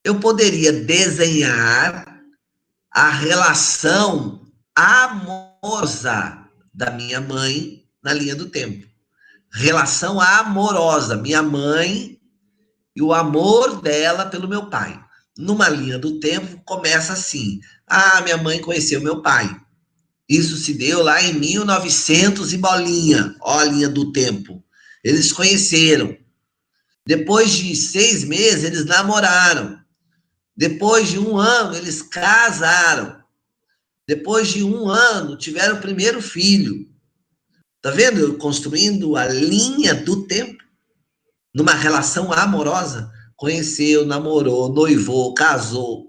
eu poderia desenhar a relação amorosa da minha mãe na linha do tempo. Relação amorosa, minha mãe e o amor dela pelo meu pai. Numa linha do tempo, começa assim. Minha mãe conheceu meu pai. Isso se deu lá em 1900 e bolinha. Ó a linha do tempo. Eles conheceram. Depois de 6 meses, eles namoraram. Depois de 1 ano, eles casaram. depois de 1 ano, tiveram o primeiro filho. Tá vendo? Eu construindo a linha do tempo numa relação amorosa. Conheceu, namorou, noivou, casou.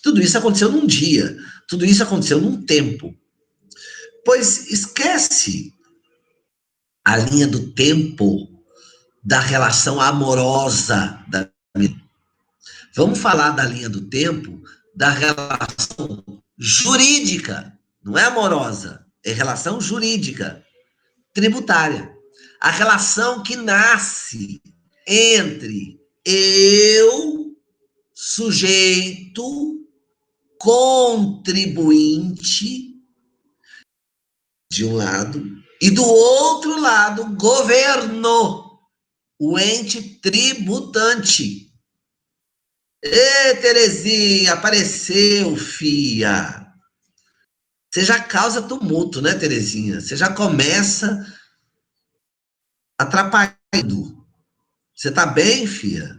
Tudo isso aconteceu num dia. Tudo isso aconteceu num tempo. Pois esquece a linha do tempo da relação amorosa da vida. Vamos falar da linha do tempo da relação jurídica. Não é amorosa, é relação jurídica, tributária. A relação que nasce entre eu, sujeito, contribuinte, de um lado, e do outro lado, governo, o ente tributante. Ê, Terezinha, apareceu, fia. Você já causa tumulto, né, Terezinha? Você já começa atrapalhando. Você tá bem, fia?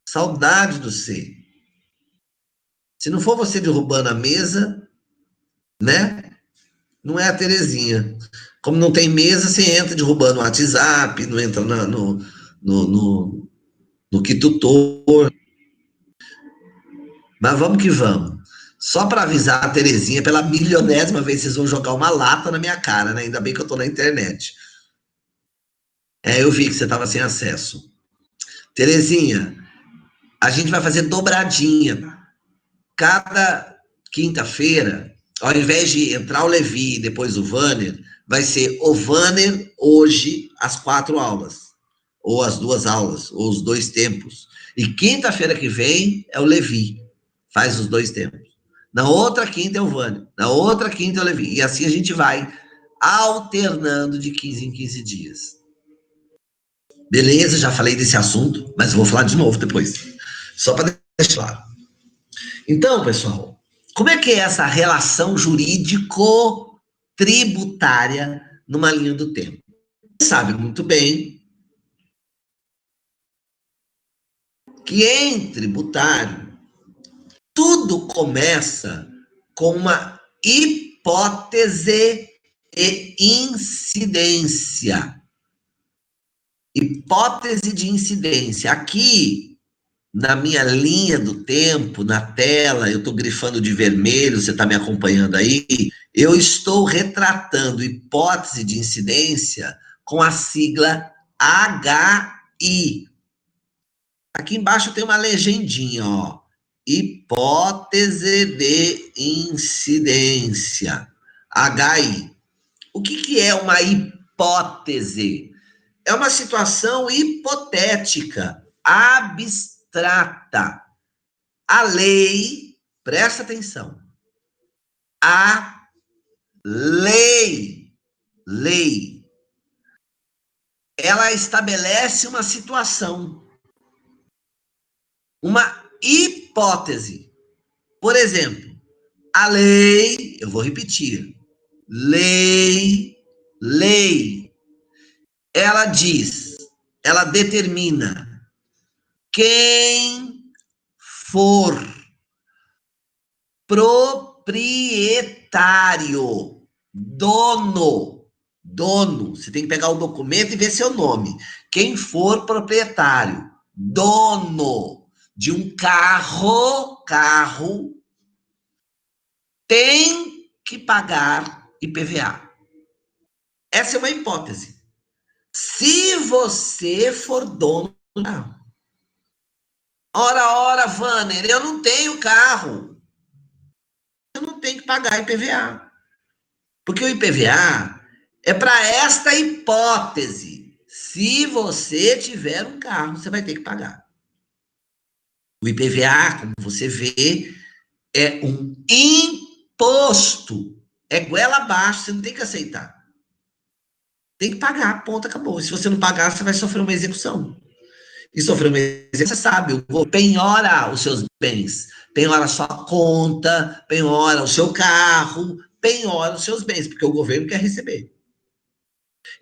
Saudade do você. Se não for você derrubando a mesa, né? Não é a Terezinha. Como não tem mesa, você entra derrubando o WhatsApp, não entra no Quitutor. Mas vamos que vamos. Só para avisar a Terezinha, pela milionésima vez, vocês vão jogar uma lata na minha cara, né? Ainda bem que eu tô na internet. Eu vi que você estava sem acesso. Terezinha, a gente vai fazer dobradinha. Cada quinta-feira, ao invés de entrar o Levi e depois o Vanner, vai ser o Vanner hoje, as 4 aulas. Ou as 2 aulas, ou os 2 tempos. E quinta-feira que vem é o Levi. Faz os 2 tempos. Na outra quinta é o Vanner. Na outra quinta é o Levi. E assim a gente vai alternando de 15 em 15 dias. Beleza, já falei desse assunto, mas vou falar de novo depois. Só para deixar claro. Então, pessoal, como é que é essa relação jurídico-tributária numa linha do tempo? Você sabe muito bem que em tributário, tudo começa com uma hipótese e incidência. Hipótese de incidência. Aqui, na minha linha do tempo, na tela, eu estou grifando de vermelho, você está me acompanhando aí, eu estou retratando hipótese de incidência com a sigla HI. Aqui embaixo tem uma legendinha, ó. Hipótese de incidência. HI. O que é uma hipótese? É uma situação hipotética, abstrata. A lei, presta atenção, a lei, ela estabelece uma situação, uma hipótese. Por exemplo, a lei, eu vou repetir, lei, ela diz, ela determina quem for proprietário, dono, você tem que pegar o documento e ver seu nome. Quem for proprietário, dono de um carro, tem que pagar IPVA. Essa é uma hipótese. Se você for dono do carro. Ora, Vanner, eu não tenho carro. Eu não tenho que pagar IPVA. Porque o IPVA é para esta hipótese. Se você tiver um carro, você vai ter que pagar. O IPVA, como você vê, é um imposto. É goela abaixo, você não tem que aceitar. Tem que pagar, ponto, acabou. Se você não pagar, você vai sofrer uma execução. E sofrer uma execução, você sabe, o governo penhora os seus bens, penhora a sua conta, penhora o seu carro, penhora os seus bens, porque o governo quer receber.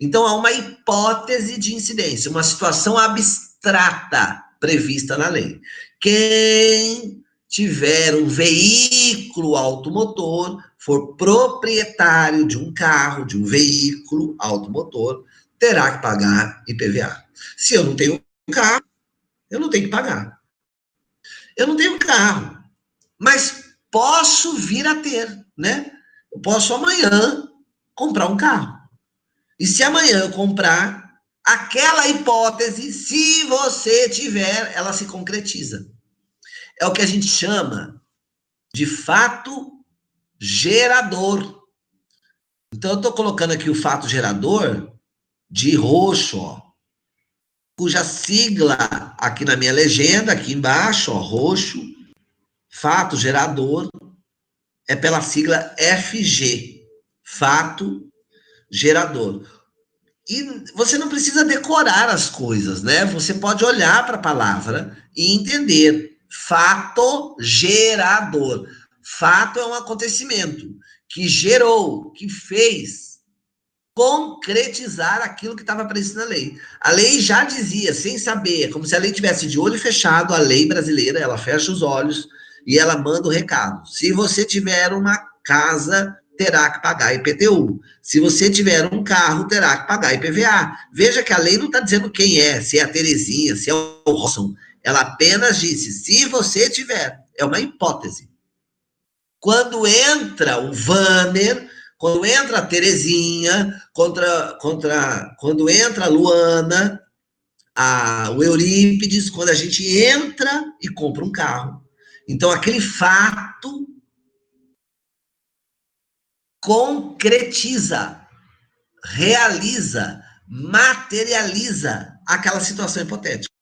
Então, há uma hipótese de incidência, uma situação abstrata prevista na lei. Quem tiver um veículo automotor for proprietário de um carro, de um veículo automotor, terá que pagar IPVA. Se eu não tenho carro, eu não tenho que pagar. Eu não tenho carro, mas posso vir a ter, né? Eu posso amanhã comprar um carro. E se amanhã eu comprar, aquela hipótese, se você tiver, ela se concretiza. É o que a gente chama de fato gerador. Então, eu estou colocando aqui o fato gerador de roxo, ó, cuja sigla aqui na minha legenda, aqui embaixo, ó, roxo, fato gerador, é pela sigla FG, fato gerador. E você não precisa decorar as coisas, né? Você pode olhar para a palavra e entender. Fato gerador. Fato é um acontecimento que gerou, que fez concretizar aquilo que estava previsto na lei. A lei já dizia, sem saber, como se a lei tivesse de olho fechado, a lei brasileira, ela fecha os olhos e ela manda o recado. Se você tiver uma casa, terá que pagar IPTU. Se você tiver um carro, terá que pagar IPVA. Veja que a lei não está dizendo quem é, se é a Terezinha, se é o Robson. Ela apenas disse, se você tiver. É uma hipótese. Quando entra o Vanner, quando entra a Terezinha, quando entra a Luana, o Eurípides, quando a gente entra e compra um carro. Então, aquele fato concretiza, realiza, materializa aquela situação hipotética.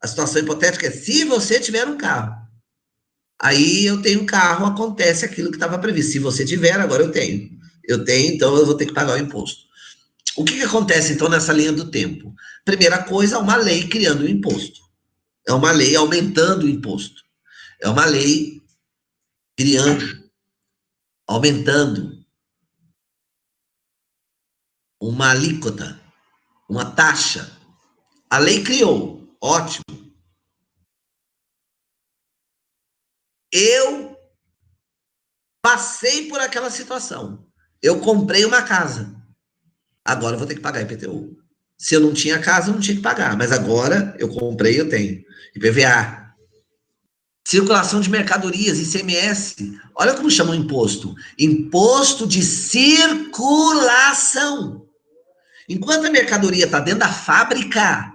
A situação hipotética é se você tiver um carro. Aí eu tenho um carro, acontece aquilo que estava previsto. Se você tiver, agora eu tenho. Eu tenho, então eu vou ter que pagar o imposto. O que acontece, então, nessa linha do tempo? Primeira coisa, é uma lei criando o imposto. É uma lei aumentando o imposto. É uma lei criando, aumentando uma alíquota, uma taxa. A lei criou, ótimo. Eu passei por aquela situação. Eu comprei uma casa. Agora eu vou ter que pagar IPTU. Se eu não tinha casa, eu não tinha que pagar. Mas agora eu comprei, eu tenho. IPVA. Circulação de mercadorias, ICMS. Olha como chama o imposto. Imposto de circulação. Enquanto a mercadoria está dentro da fábrica,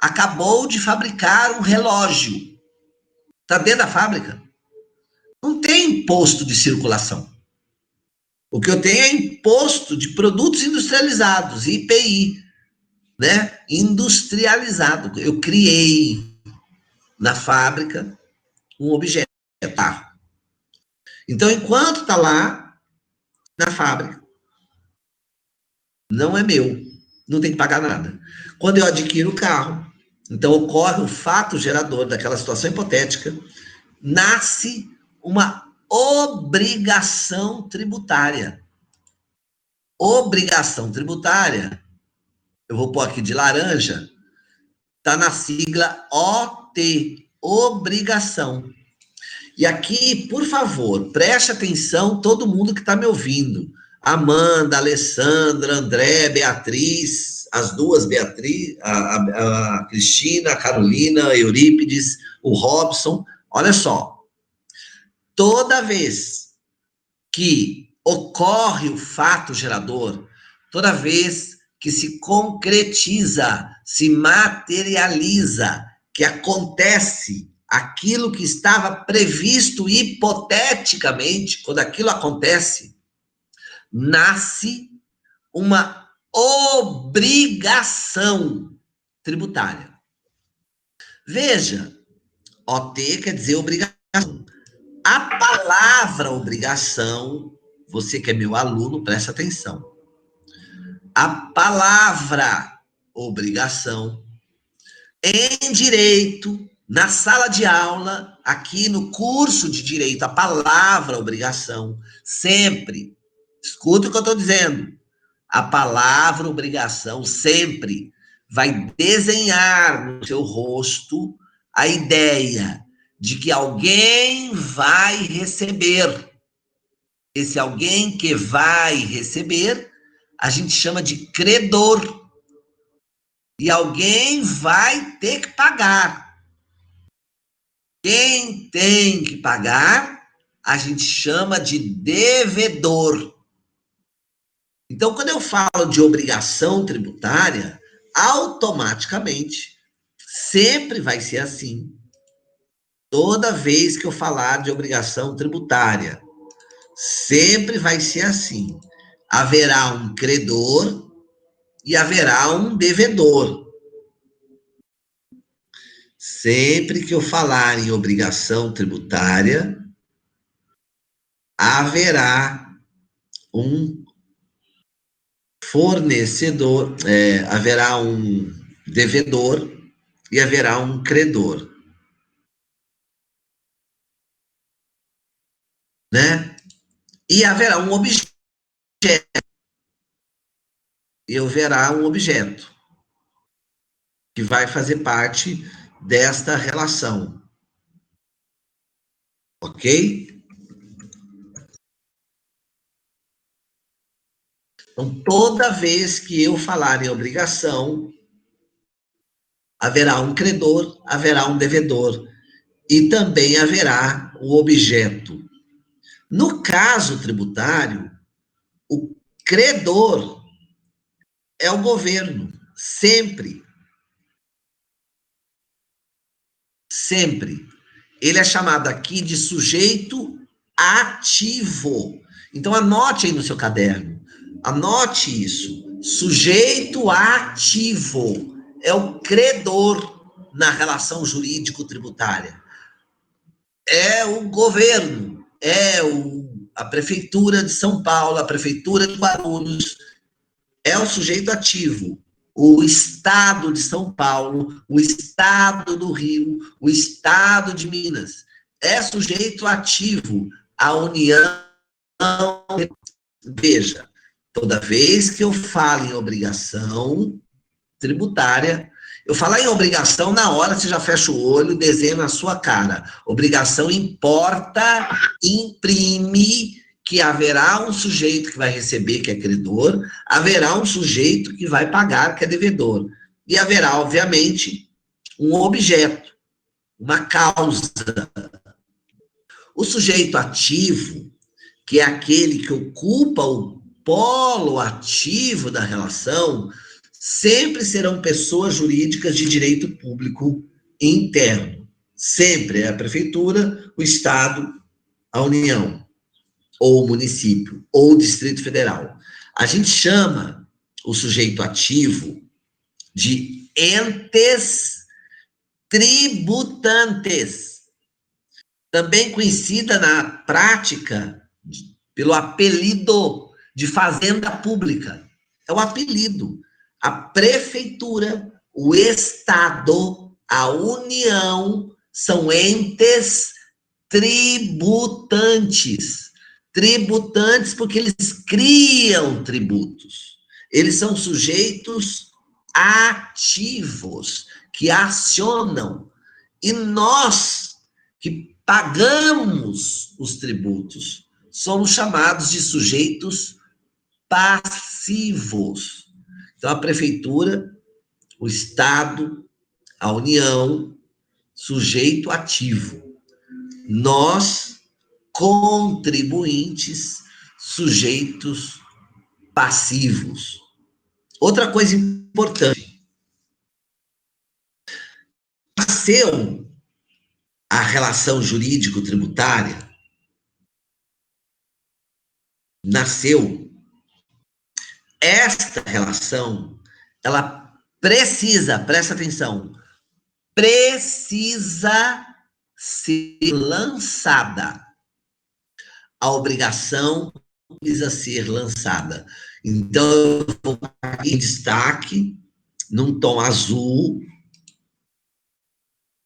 acabou de fabricar um relógio. Está dentro da fábrica. Não tem imposto de circulação. O que eu tenho é imposto de produtos industrializados, IPI, né? Industrializado. Eu criei na fábrica um objeto. Então, enquanto está lá na fábrica, não é meu, não tem que pagar nada. Quando eu adquiro o carro, então ocorre o fato gerador daquela situação hipotética, nasce uma obrigação tributária. Obrigação tributária, eu vou pôr aqui de laranja, está na sigla OT, obrigação. E aqui, por favor, preste atenção, todo mundo que está me ouvindo. Amanda, Alessandra, André, Beatriz, as duas Beatriz, a Cristina, a Carolina, a Eurípides, o Robson. Olha só, toda vez que ocorre o fato gerador, toda vez que se concretiza, se materializa, que acontece aquilo que estava previsto hipoteticamente, quando aquilo acontece, nasce uma obrigação tributária. Veja, OT quer dizer obrigação. A palavra obrigação, você que é meu aluno, presta atenção. A palavra obrigação, em direito, na sala de aula, aqui no curso de direito, a palavra obrigação, sempre, escuta o que eu estou dizendo, a palavra obrigação sempre vai desenhar no seu rosto a ideia de que alguém vai receber Esse alguém que vai receber, a gente chama de credor. E alguém vai ter que pagar. Quem tem que pagar, a gente chama de devedor. Então, quando eu falo de obrigação tributária, automaticamente, sempre vai ser assim. Toda vez que eu falar de obrigação tributária, sempre vai ser assim. Haverá um credor e haverá um devedor. Sempre que eu falar em obrigação tributária, haverá um fornecedor, haverá um devedor e haverá um credor, né? E haverá um objeto, e haverá um objeto que vai fazer parte desta relação, ok? Então, toda vez que eu falar em obrigação, haverá um credor, haverá um devedor e também haverá o objeto. No caso tributário, o credor é o governo, sempre. Sempre. Ele é chamado aqui de sujeito ativo. Então, anote aí no seu caderno. Anote isso. Sujeito ativo é o credor na relação jurídico-tributária. É o governo, a Prefeitura de São Paulo, a Prefeitura de Guarulhos, é o sujeito ativo. O Estado de São Paulo, o Estado do Rio, o Estado de Minas. É sujeito ativo. A União. Veja, toda vez que eu falo em obrigação tributária, eu falar em obrigação, na hora você já fecha o olho, desenha na sua cara. Obrigação importa, imprime que haverá um sujeito que vai receber, que é credor, haverá um sujeito que vai pagar, que é devedor. E haverá, obviamente, um objeto, uma causa. O sujeito ativo, que é aquele que ocupa o polo ativo da relação, sempre serão pessoas jurídicas de direito público interno. Sempre é a prefeitura, o Estado, a União, ou o município, ou o Distrito Federal. A gente chama o sujeito ativo de entes tributantes, também conhecida na prática pelo apelido de fazenda pública. É o apelido. A prefeitura, o Estado, a União são entes tributantes. Tributantes porque eles criam tributos. Eles são sujeitos ativos que acionam. E nós que pagamos os tributos somos chamados de sujeitos passivos. Então, a prefeitura, o Estado, a União, sujeito ativo. Nós, contribuintes, sujeitos passivos. Outra coisa importante. Nasceu a relação jurídico-tributária, nasceu esta relação, ela precisa, presta atenção, precisa ser lançada. A obrigação precisa ser lançada. Então, eu vou aqui em destaque, num tom azul,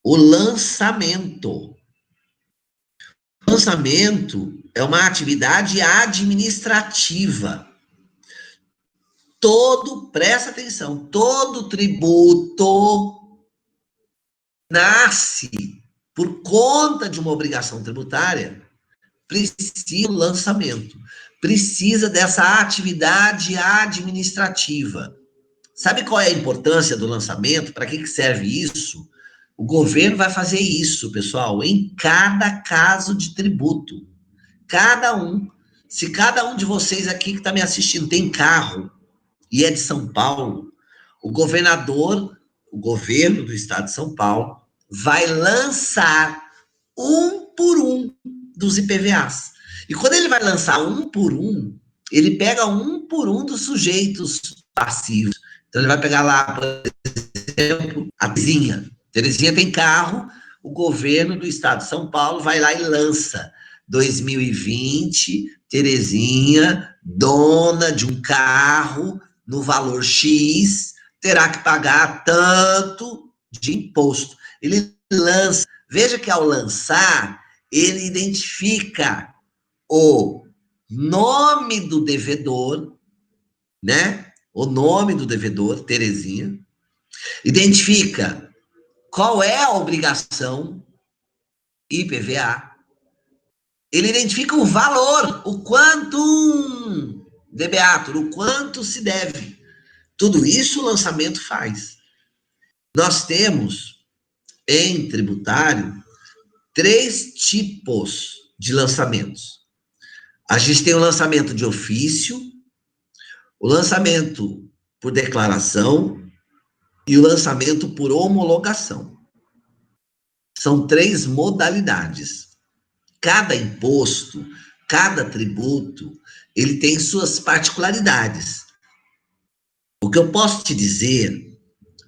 o lançamento. O lançamento é uma atividade administrativa. Presta atenção, todo tributo nasce por conta de uma obrigação tributária precisa do lançamento, precisa dessa atividade administrativa. Sabe qual é a importância do lançamento? Para que serve isso? O governo vai fazer isso, pessoal, em cada caso de tributo. Cada um. Se cada um de vocês aqui que está me assistindo tem carro e é de São Paulo, o governo do estado de São Paulo, vai lançar um por um dos IPVAs. E quando ele vai lançar um por um, ele pega um por um dos sujeitos passivos. Então ele vai pegar lá, por exemplo, a Terezinha. Terezinha tem carro, o governo do estado de São Paulo vai lá e lança 2020, Terezinha, dona de um carro no valor X, terá que pagar tanto de imposto. Ele lança. Veja que ao lançar, ele identifica o nome do devedor, né? O nome do devedor, Terezinha. Identifica qual é a obrigação, IPVA. Ele identifica o valor, o quanto, debeatur, o quanto se deve. Tudo isso o lançamento faz. Nós temos, em tributário, 3 tipos de lançamentos. A gente tem o lançamento de ofício, o lançamento por declaração e o lançamento por homologação. São 3 modalidades. Cada imposto, cada tributo, ele tem suas particularidades. O que eu posso te dizer,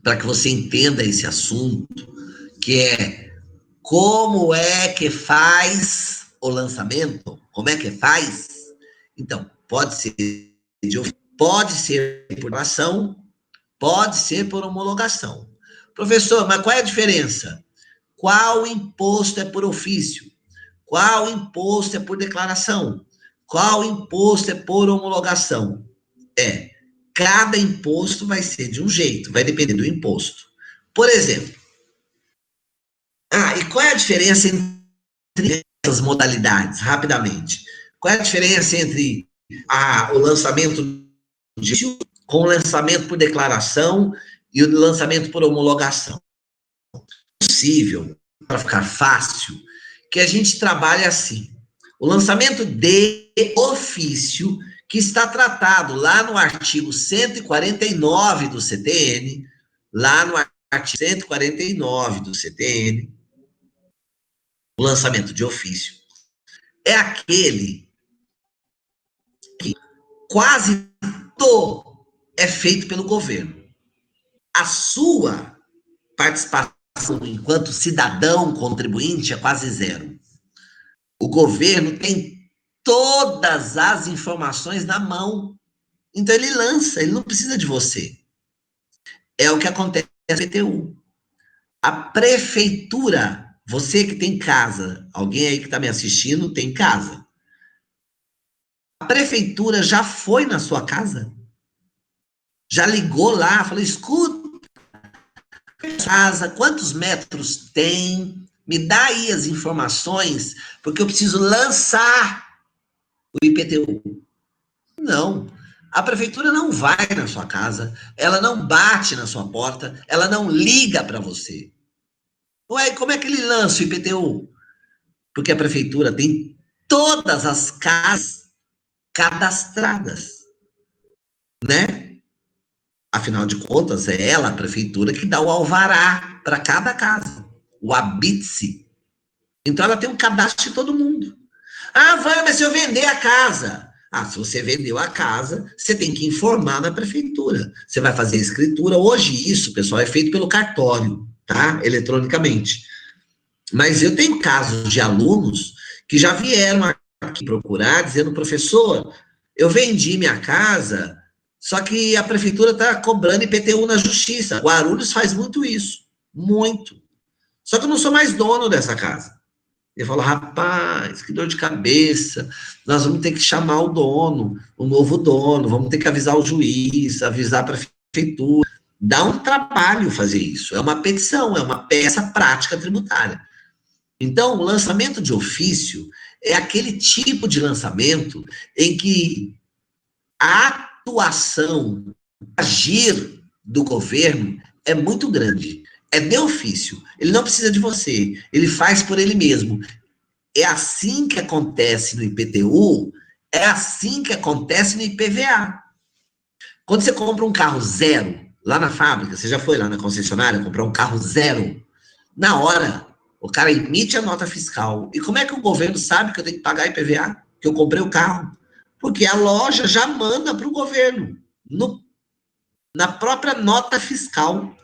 para que você entenda esse assunto, que é como é que faz o lançamento, como é que faz? Então, pode ser por ação, pode ser por homologação. Professor, mas qual é a diferença? Qual imposto é por ofício? Qual imposto é por declaração? Qual imposto é por homologação? Cada imposto vai ser de um jeito, vai depender do imposto. Por exemplo, e qual é a diferença entre essas modalidades, rapidamente? Qual é a diferença entre o lançamento com o lançamento por declaração e o lançamento por homologação? É possível, para ficar fácil, que a gente trabalhe assim. O lançamento de ofício, que está tratado lá no artigo 149 do CTN, o lançamento de ofício, é aquele que quase todo é feito pelo governo. A sua participação enquanto cidadão contribuinte é quase zero. O governo tem todas as informações na mão. Então ele lança, ele não precisa de você. É o que acontece no IPTU. A prefeitura, você que tem casa, alguém aí que está me assistindo tem casa. A prefeitura já foi na sua casa? Já ligou lá, falou, escuta, casa, quantos metros tem? Me dá aí as informações, porque eu preciso lançar o IPTU. Não. A prefeitura não vai na sua casa, ela não bate na sua porta, ela não liga para você. Ué, como é que ele lança o IPTU? Porque a prefeitura tem todas as casas cadastradas, né? Afinal de contas, é ela, a prefeitura, que dá o alvará para cada casa, o habite-se. Então, ela tem um cadastro de todo mundo. Mas se eu vender a casa? Se você vendeu a casa, você tem que informar na prefeitura. Você vai fazer a escritura. Hoje, isso, pessoal, é feito pelo cartório, tá? Eletronicamente. Mas eu tenho casos de alunos que já vieram aqui procurar, dizendo, professor, eu vendi minha casa, só que a prefeitura está cobrando IPTU na justiça. Guarulhos faz muito isso, muito. Só que eu não sou mais dono dessa casa. Ele falou, rapaz, que dor de cabeça, nós vamos ter que chamar o dono, o novo dono, vamos ter que avisar o juiz, avisar a prefeitura. Dá um trabalho fazer isso, é uma petição, é uma peça prática tributária. Então, o lançamento de ofício é aquele tipo de lançamento em que a atuação, agir do governo é muito grande. É de ofício. Ele não precisa de você. Ele faz por ele mesmo. É assim que acontece no IPTU, é assim que acontece no IPVA. Quando você compra um carro zero, lá na fábrica, você já foi lá na concessionária comprar um carro zero, na hora, o cara emite a nota fiscal. E como é que o governo sabe que eu tenho que pagar IPVA? Que eu comprei o carro? Porque a loja já manda para o governo, na própria nota fiscal.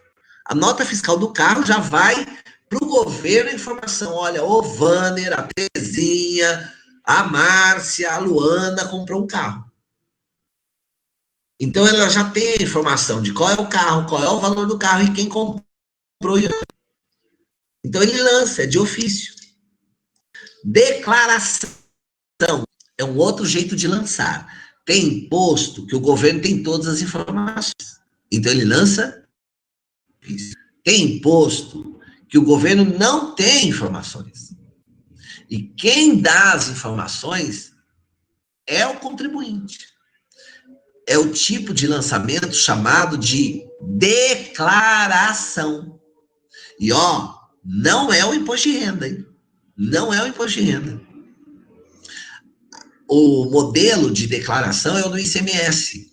A nota fiscal do carro já vai para o governo a informação. Olha, o Vanner, a Terezinha, a Márcia, a Luana comprou um carro. Então ela já tem a informação de qual é o carro, qual é o valor do carro e quem comprou. Então ele lança, é de ofício. Declaração é um outro jeito de lançar. Tem imposto que o governo tem todas as informações. Então ele lança. Tem imposto que o governo não tem informações. E quem dá as informações é o contribuinte. É o tipo de lançamento chamado de declaração. E não é o imposto de renda, hein? Não é o imposto de renda. O modelo de declaração é o do ICMS,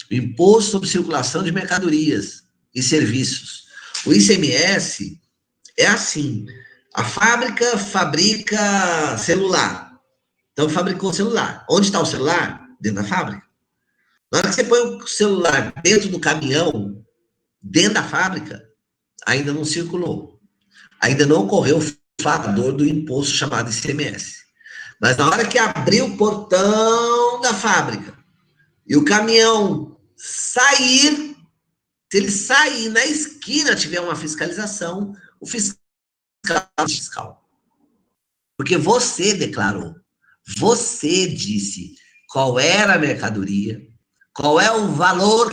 o Imposto sobre Circulação de Mercadorias e Serviços. O ICMS é assim: a fábrica fabrica celular. Então, fabricou celular. Onde está o celular? Dentro da fábrica. Na hora que você põe o celular dentro do caminhão, dentro da fábrica, ainda não circulou. Ainda não ocorreu o fator do imposto chamado ICMS. Mas na hora que abrir o portão da fábrica e o caminhão sair, se ele sair na esquina, tiver uma fiscalização, o fiscal. Porque você declarou, você disse qual era a mercadoria, qual é o valor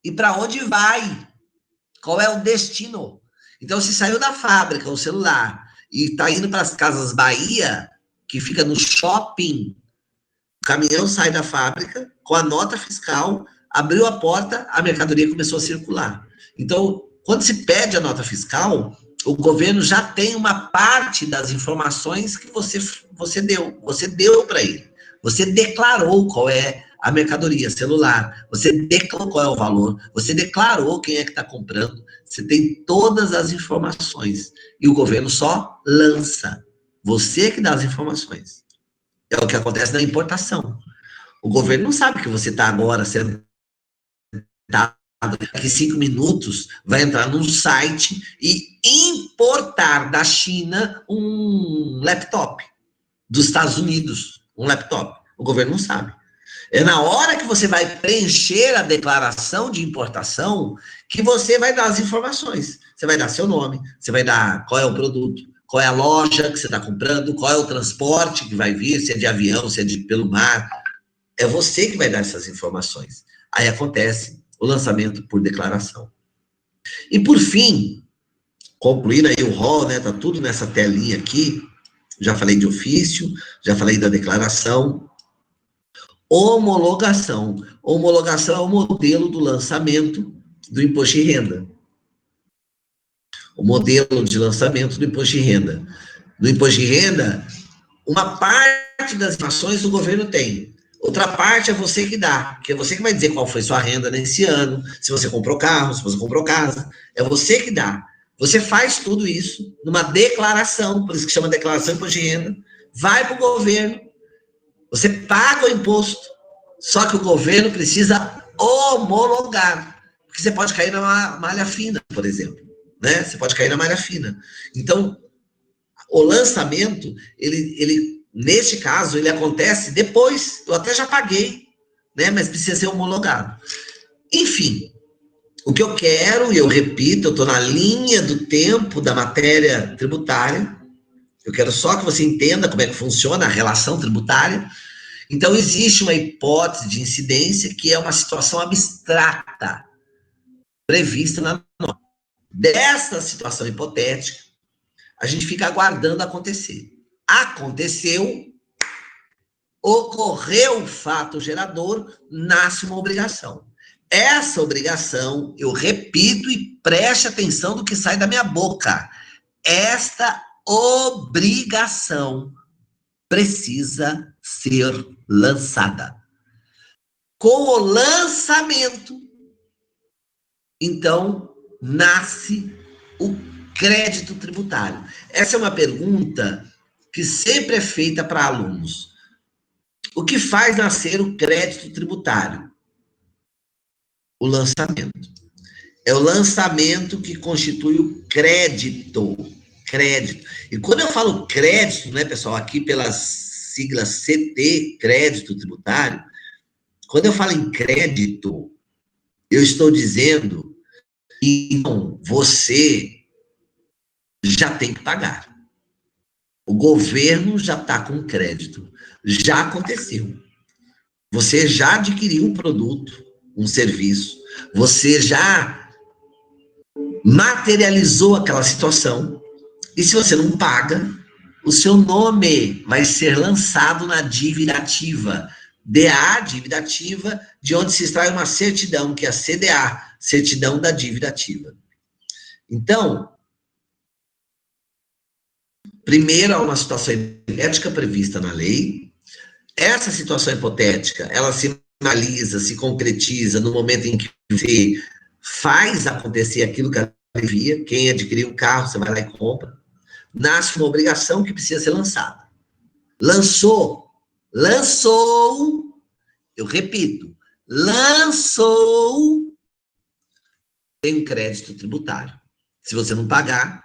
e para onde vai, qual é o destino. Então, se saiu da fábrica o celular e está indo para as Casas Bahia, que fica no shopping, o caminhão sai da fábrica com a nota fiscal, abriu a porta, a mercadoria começou a circular. Então, quando se pede a nota fiscal, o governo já tem uma parte das informações que você deu para ele. Você declarou qual é a mercadoria, celular, você declarou qual é o valor, você declarou quem é que está comprando, você tem todas as informações. E o governo só lança. Você que dá as informações. É o que acontece na importação. O governo não sabe que você está agora sentado, daqui 5 minutos vai entrar num site e importar da China um laptop, dos Estados Unidos, um laptop. O governo não sabe. É na hora que você vai preencher a declaração de importação que você vai dar as informações. Você vai dar seu nome, você vai dar qual é o produto, qual é a loja que você está comprando, qual é o transporte que vai vir, se é de avião, se é pelo mar. É você que vai dar essas informações. Aí acontece o lançamento por declaração. E por fim, concluindo aí o rol, né? Tá tudo nessa telinha aqui. Já falei de ofício, já falei da declaração. Homologação. Homologação é o modelo do lançamento do imposto de renda. O modelo de lançamento do imposto de renda. No imposto de renda, uma parte das informações o governo tem. Outra parte é você que dá, que é você que vai dizer qual foi sua renda nesse ano, se você comprou carro, se você comprou casa. É você que dá. Você faz tudo isso numa declaração, por isso que chama declaração de imposto de renda, vai para o governo, você paga o imposto, só que o governo precisa homologar, porque você pode cair na malha fina, por exemplo, né? Você pode cair na malha fina. Então, o lançamento, ele neste caso, ele acontece depois, eu até já paguei, né? Mas precisa ser homologado. Enfim, o que eu quero, e eu repito, eu estou na linha do tempo da matéria tributária, eu quero só que você entenda como é que funciona a relação tributária. Então, existe uma hipótese de incidência que é uma situação abstrata, prevista na norma. Dessa situação hipotética, a gente fica aguardando acontecer. Aconteceu, ocorreu o fato gerador, nasce uma obrigação. Essa obrigação, eu repito e preste atenção no que sai da minha boca. Esta obrigação precisa ser lançada. Com o lançamento, então, nasce o crédito tributário. Essa é uma pergunta que sempre é feita para alunos. O que faz nascer o crédito tributário? O lançamento. É o lançamento que constitui o crédito. Crédito. E quando eu falo crédito, né, pessoal, aqui pelas siglas CT, crédito tributário, quando eu falo em crédito, eu estou dizendo que não, você já tem que pagar. O governo já está com crédito. Já aconteceu. Você já adquiriu um produto, um serviço. Você já materializou aquela situação. E se você não paga, o seu nome vai ser lançado na dívida ativa. DA, dívida ativa, de onde se extrai uma certidão, que é a CDA, certidão da dívida ativa. Então, primeiro, há uma situação hipotética prevista na lei. Essa situação hipotética, ela se analisa, se concretiza no momento em que você faz acontecer aquilo que ela devia. Quem adquiriu um carro, você vai lá e compra. Nasce uma obrigação que precisa ser lançada. Lançou, eu repito, lançou, tem um crédito tributário. Se você não pagar,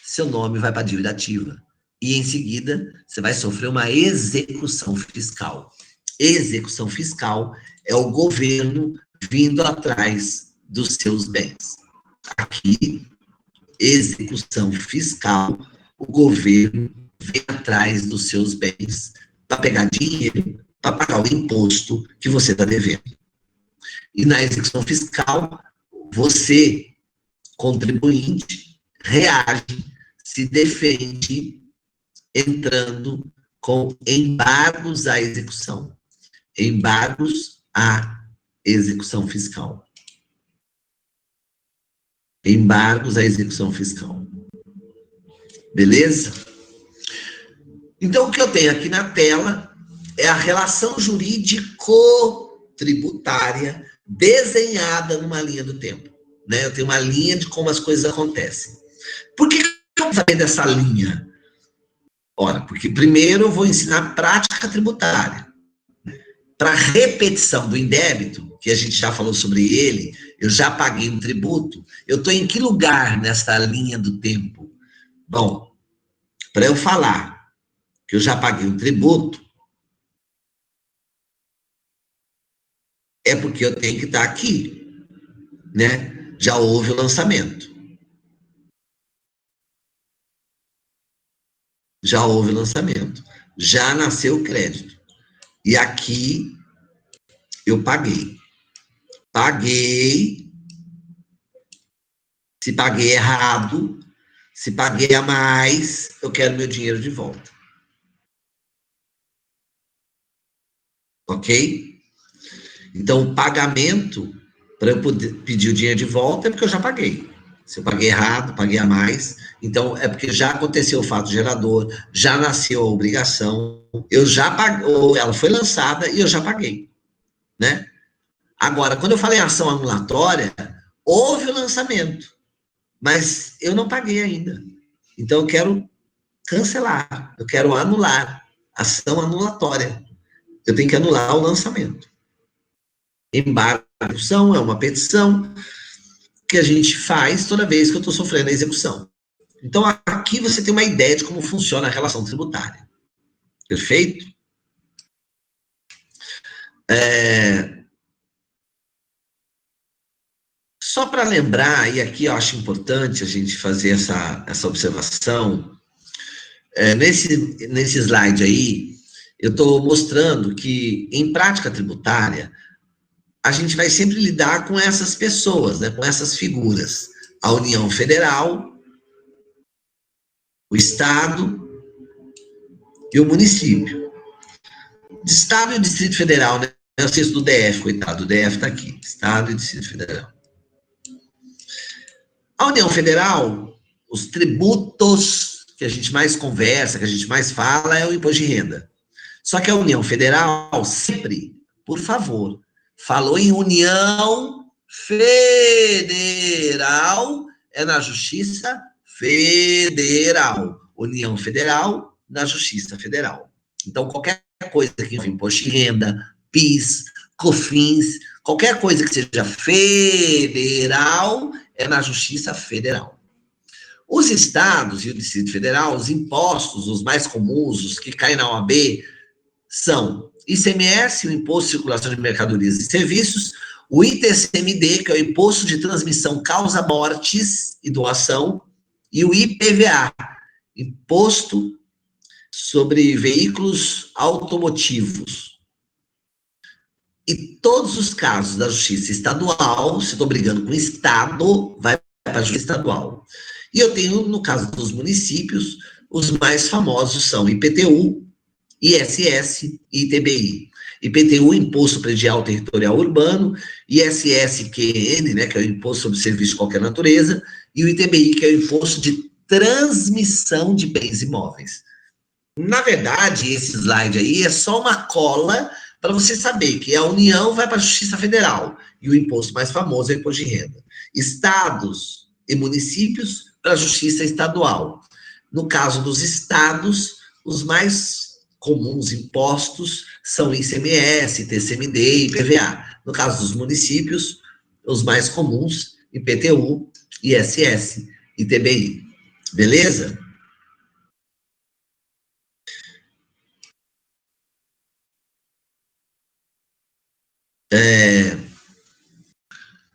seu nome vai para a dívida ativa. E, em seguida, você vai sofrer uma execução fiscal. Execução fiscal é o governo vindo atrás dos seus bens. Aqui, execução fiscal, o governo vem atrás dos seus bens para pegar dinheiro, para pagar o imposto que você está devendo. E na execução fiscal, você, contribuinte, reage, se defende, entrando com embargos à execução. Embargos à execução fiscal. Embargos à execução fiscal. Beleza? Então, o que eu tenho aqui na tela é a relação jurídico-tributária desenhada numa linha do tempo. Né? Eu tenho uma linha de como as coisas acontecem. Por que eu vou saber dessa linha? Ora, porque primeiro eu vou ensinar prática tributária. Para repetição do indébito, que a gente já falou sobre ele, eu já paguei um tributo, eu estou em que lugar nessa linha do tempo? Bom, para eu falar que eu já paguei um tributo, é porque eu tenho que estar aqui, né? Já houve o lançamento. Já houve o lançamento. Já nasceu o crédito. E aqui eu paguei. Paguei. Se paguei errado, se paguei a mais, eu quero meu dinheiro de volta. Ok? Então, o pagamento, para eu poder pedir o dinheiro de volta, é porque eu já paguei. Se eu paguei errado, paguei a mais, então é porque já aconteceu o fato gerador, já nasceu a obrigação, eu já paguei, ou ela foi lançada e eu já paguei, né? Agora, quando eu falei ação anulatória, houve o lançamento, mas eu não paguei ainda. Então, eu quero cancelar, eu quero anular, ação anulatória. Eu tenho que anular o lançamento. Embargo de execução é uma petição que a gente faz toda vez que eu estou sofrendo a execução. Então, aqui você tem uma ideia de como funciona a relação tributária. Perfeito? Só para lembrar, e aqui eu acho importante a gente fazer essa observação, nesse slide aí, eu estou mostrando que, em prática tributária, a gente vai sempre lidar com essas pessoas, né, com essas figuras. A União Federal, o Estado e o município. O Estado e o Distrito Federal, né? Eu sei do DF, coitado, o DF está aqui. Estado e Distrito Federal. A União Federal, os tributos que a gente mais conversa, que a gente mais fala, é o imposto de renda. Só que a União Federal sempre, por favor, falou em União Federal, é na Justiça Federal. União Federal, na Justiça Federal. Então, qualquer coisa que envolva imposto de renda, PIS, COFINS, qualquer coisa que seja federal, é na Justiça Federal. Os estados e o Distrito Federal, os impostos, os mais comuns, os que caem na OAB, são ICMS, o Imposto de Circulação de Mercadorias e Serviços, o ITCMD, que é o Imposto de Transmissão Causa Mortes e Doação, e o IPVA, Imposto sobre Veículos Automotivos. E todos os casos da Justiça Estadual, se estou brigando com o Estado, vai para a Justiça Estadual. E eu tenho, no caso dos municípios, os mais famosos são IPTU, ISS e ITBI. IPTU, Imposto Predial Territorial Urbano, ISSQN, né, que é o Imposto sobre Serviço de Qualquer Natureza, e o ITBI, que é o Imposto de Transmissão de Bens Imóveis. Na verdade, esse slide aí é só uma cola para você saber que a União vai para a Justiça Federal, e o imposto mais famoso é o Imposto de Renda. Estados e municípios para a Justiça Estadual. No caso dos estados, os mais comuns impostos são ICMS, TCMD e IPVA. No caso dos municípios, os mais comuns, IPTU, ISS e ITBI. Beleza?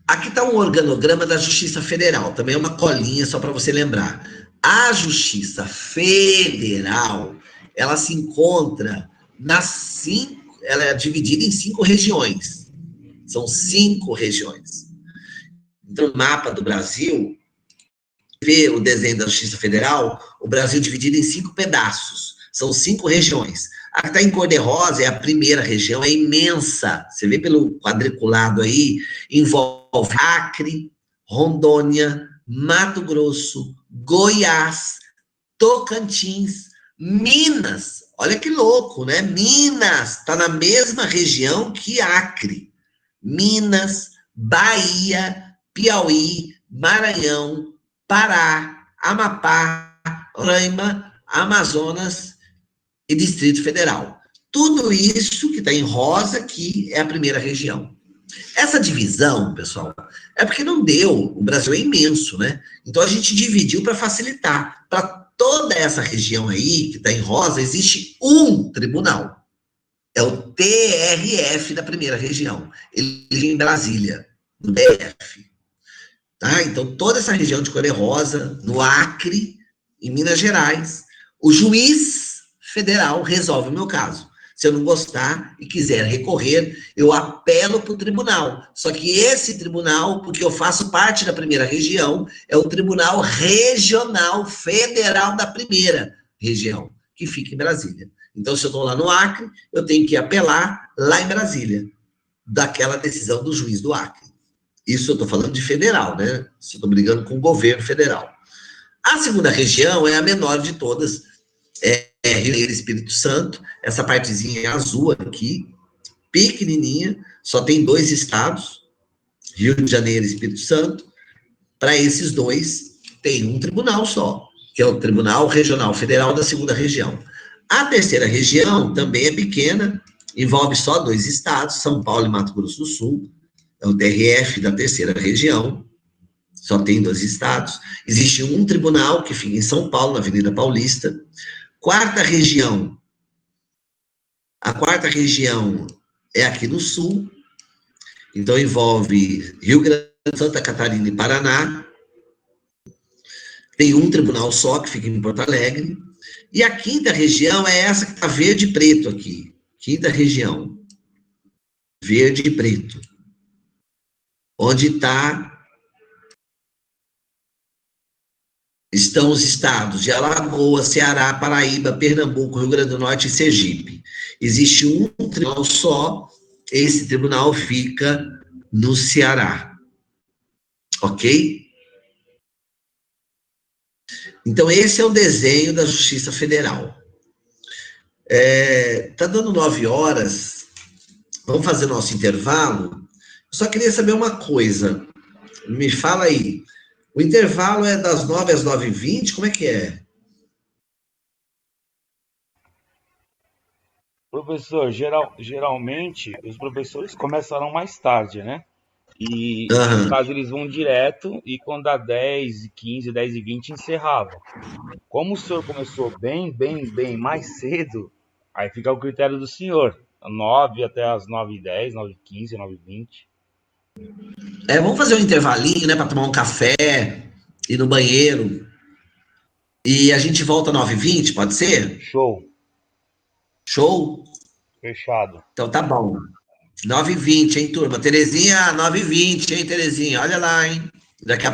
Aqui está um organograma da Justiça Federal, também é uma colinha só para você lembrar. A Justiça Federal, ela se encontra ela é dividida em 5 regiões. São 5 regiões. Então, no mapa do Brasil, vê o desenho da Justiça Federal, o Brasil dividido em 5 pedaços. São 5 regiões. A que está em cor de rosa é a primeira região, é imensa. Você vê pelo quadriculado aí, envolve Acre, Rondônia, Mato Grosso, Goiás, Tocantins, Minas. Olha que louco, né? Minas está na mesma região que Acre. Minas, Bahia, Piauí, Maranhão, Pará, Amapá, Roraima, Amazonas e Distrito Federal. Tudo isso que está em rosa aqui é a primeira região. Essa divisão, pessoal, é porque não deu, o Brasil é imenso, né? Então a gente dividiu para facilitar. Para toda essa região aí, que está em rosa, existe um tribunal. É o TRF da primeira região. Ele fica em Brasília, no DF. Tá? Então, toda essa região de cor rosa, no Acre, em Minas Gerais, o juiz federal resolve o meu caso. Se eu não gostar e quiser recorrer, eu apelo para o tribunal. Só que esse tribunal, porque eu faço parte da primeira região, é o Tribunal Regional Federal da primeira região, que fica em Brasília. Então, se eu estou lá no Acre, eu tenho que apelar lá em Brasília, daquela decisão do juiz do Acre. Isso eu estou falando de federal, né? Se eu estou brigando com o governo federal. A segunda região é a menor de todas, Rio de Janeiro e Espírito Santo, essa partezinha azul aqui, pequenininha, só tem 2 estados, Rio de Janeiro e Espírito Santo. Para esses 2, tem um tribunal só, que é o Tribunal Regional Federal da segunda região. A terceira região também é pequena, envolve só 2 estados, São Paulo e Mato Grosso do Sul, é o TRF da terceira região, só tem 2 estados. Existe um tribunal que fica em São Paulo, na Avenida Paulista. Quarta região, a quarta região é aqui no sul, então envolve Rio Grande, Santa Catarina e Paraná. Tem um tribunal só, que fica em Porto Alegre. E a quinta região é essa que está verde e preto aqui. Quinta região, verde e preto. Onde está estão os estados de Alagoas, Ceará, Paraíba, Pernambuco, Rio Grande do Norte e Sergipe. Existe um tribunal só, esse tribunal fica no Ceará. Ok? Então, esse é o desenho da Justiça Federal. Tá dando 9 horas, vamos fazer nosso intervalo. Só queria saber uma coisa, me fala aí, o intervalo é das 9 às 9h20, como é que é? Professor, geralmente os professores começarão mais tarde, né? E no Aham. caso eles vão direto e quando dá 10h15, 10h20 encerrava. Como o senhor começou bem mais cedo, aí fica o critério do senhor. 9 até as 9h10, 9h15, 9h20. Vamos fazer um intervalinho, né, para tomar um café, ir no banheiro, e a gente volta 9h20, pode ser? Show, Show? fechado. Então tá bom. 9h20, hein, turma? Terezinha, 9h20, hein, Terezinha? Olha lá, hein? Daqui a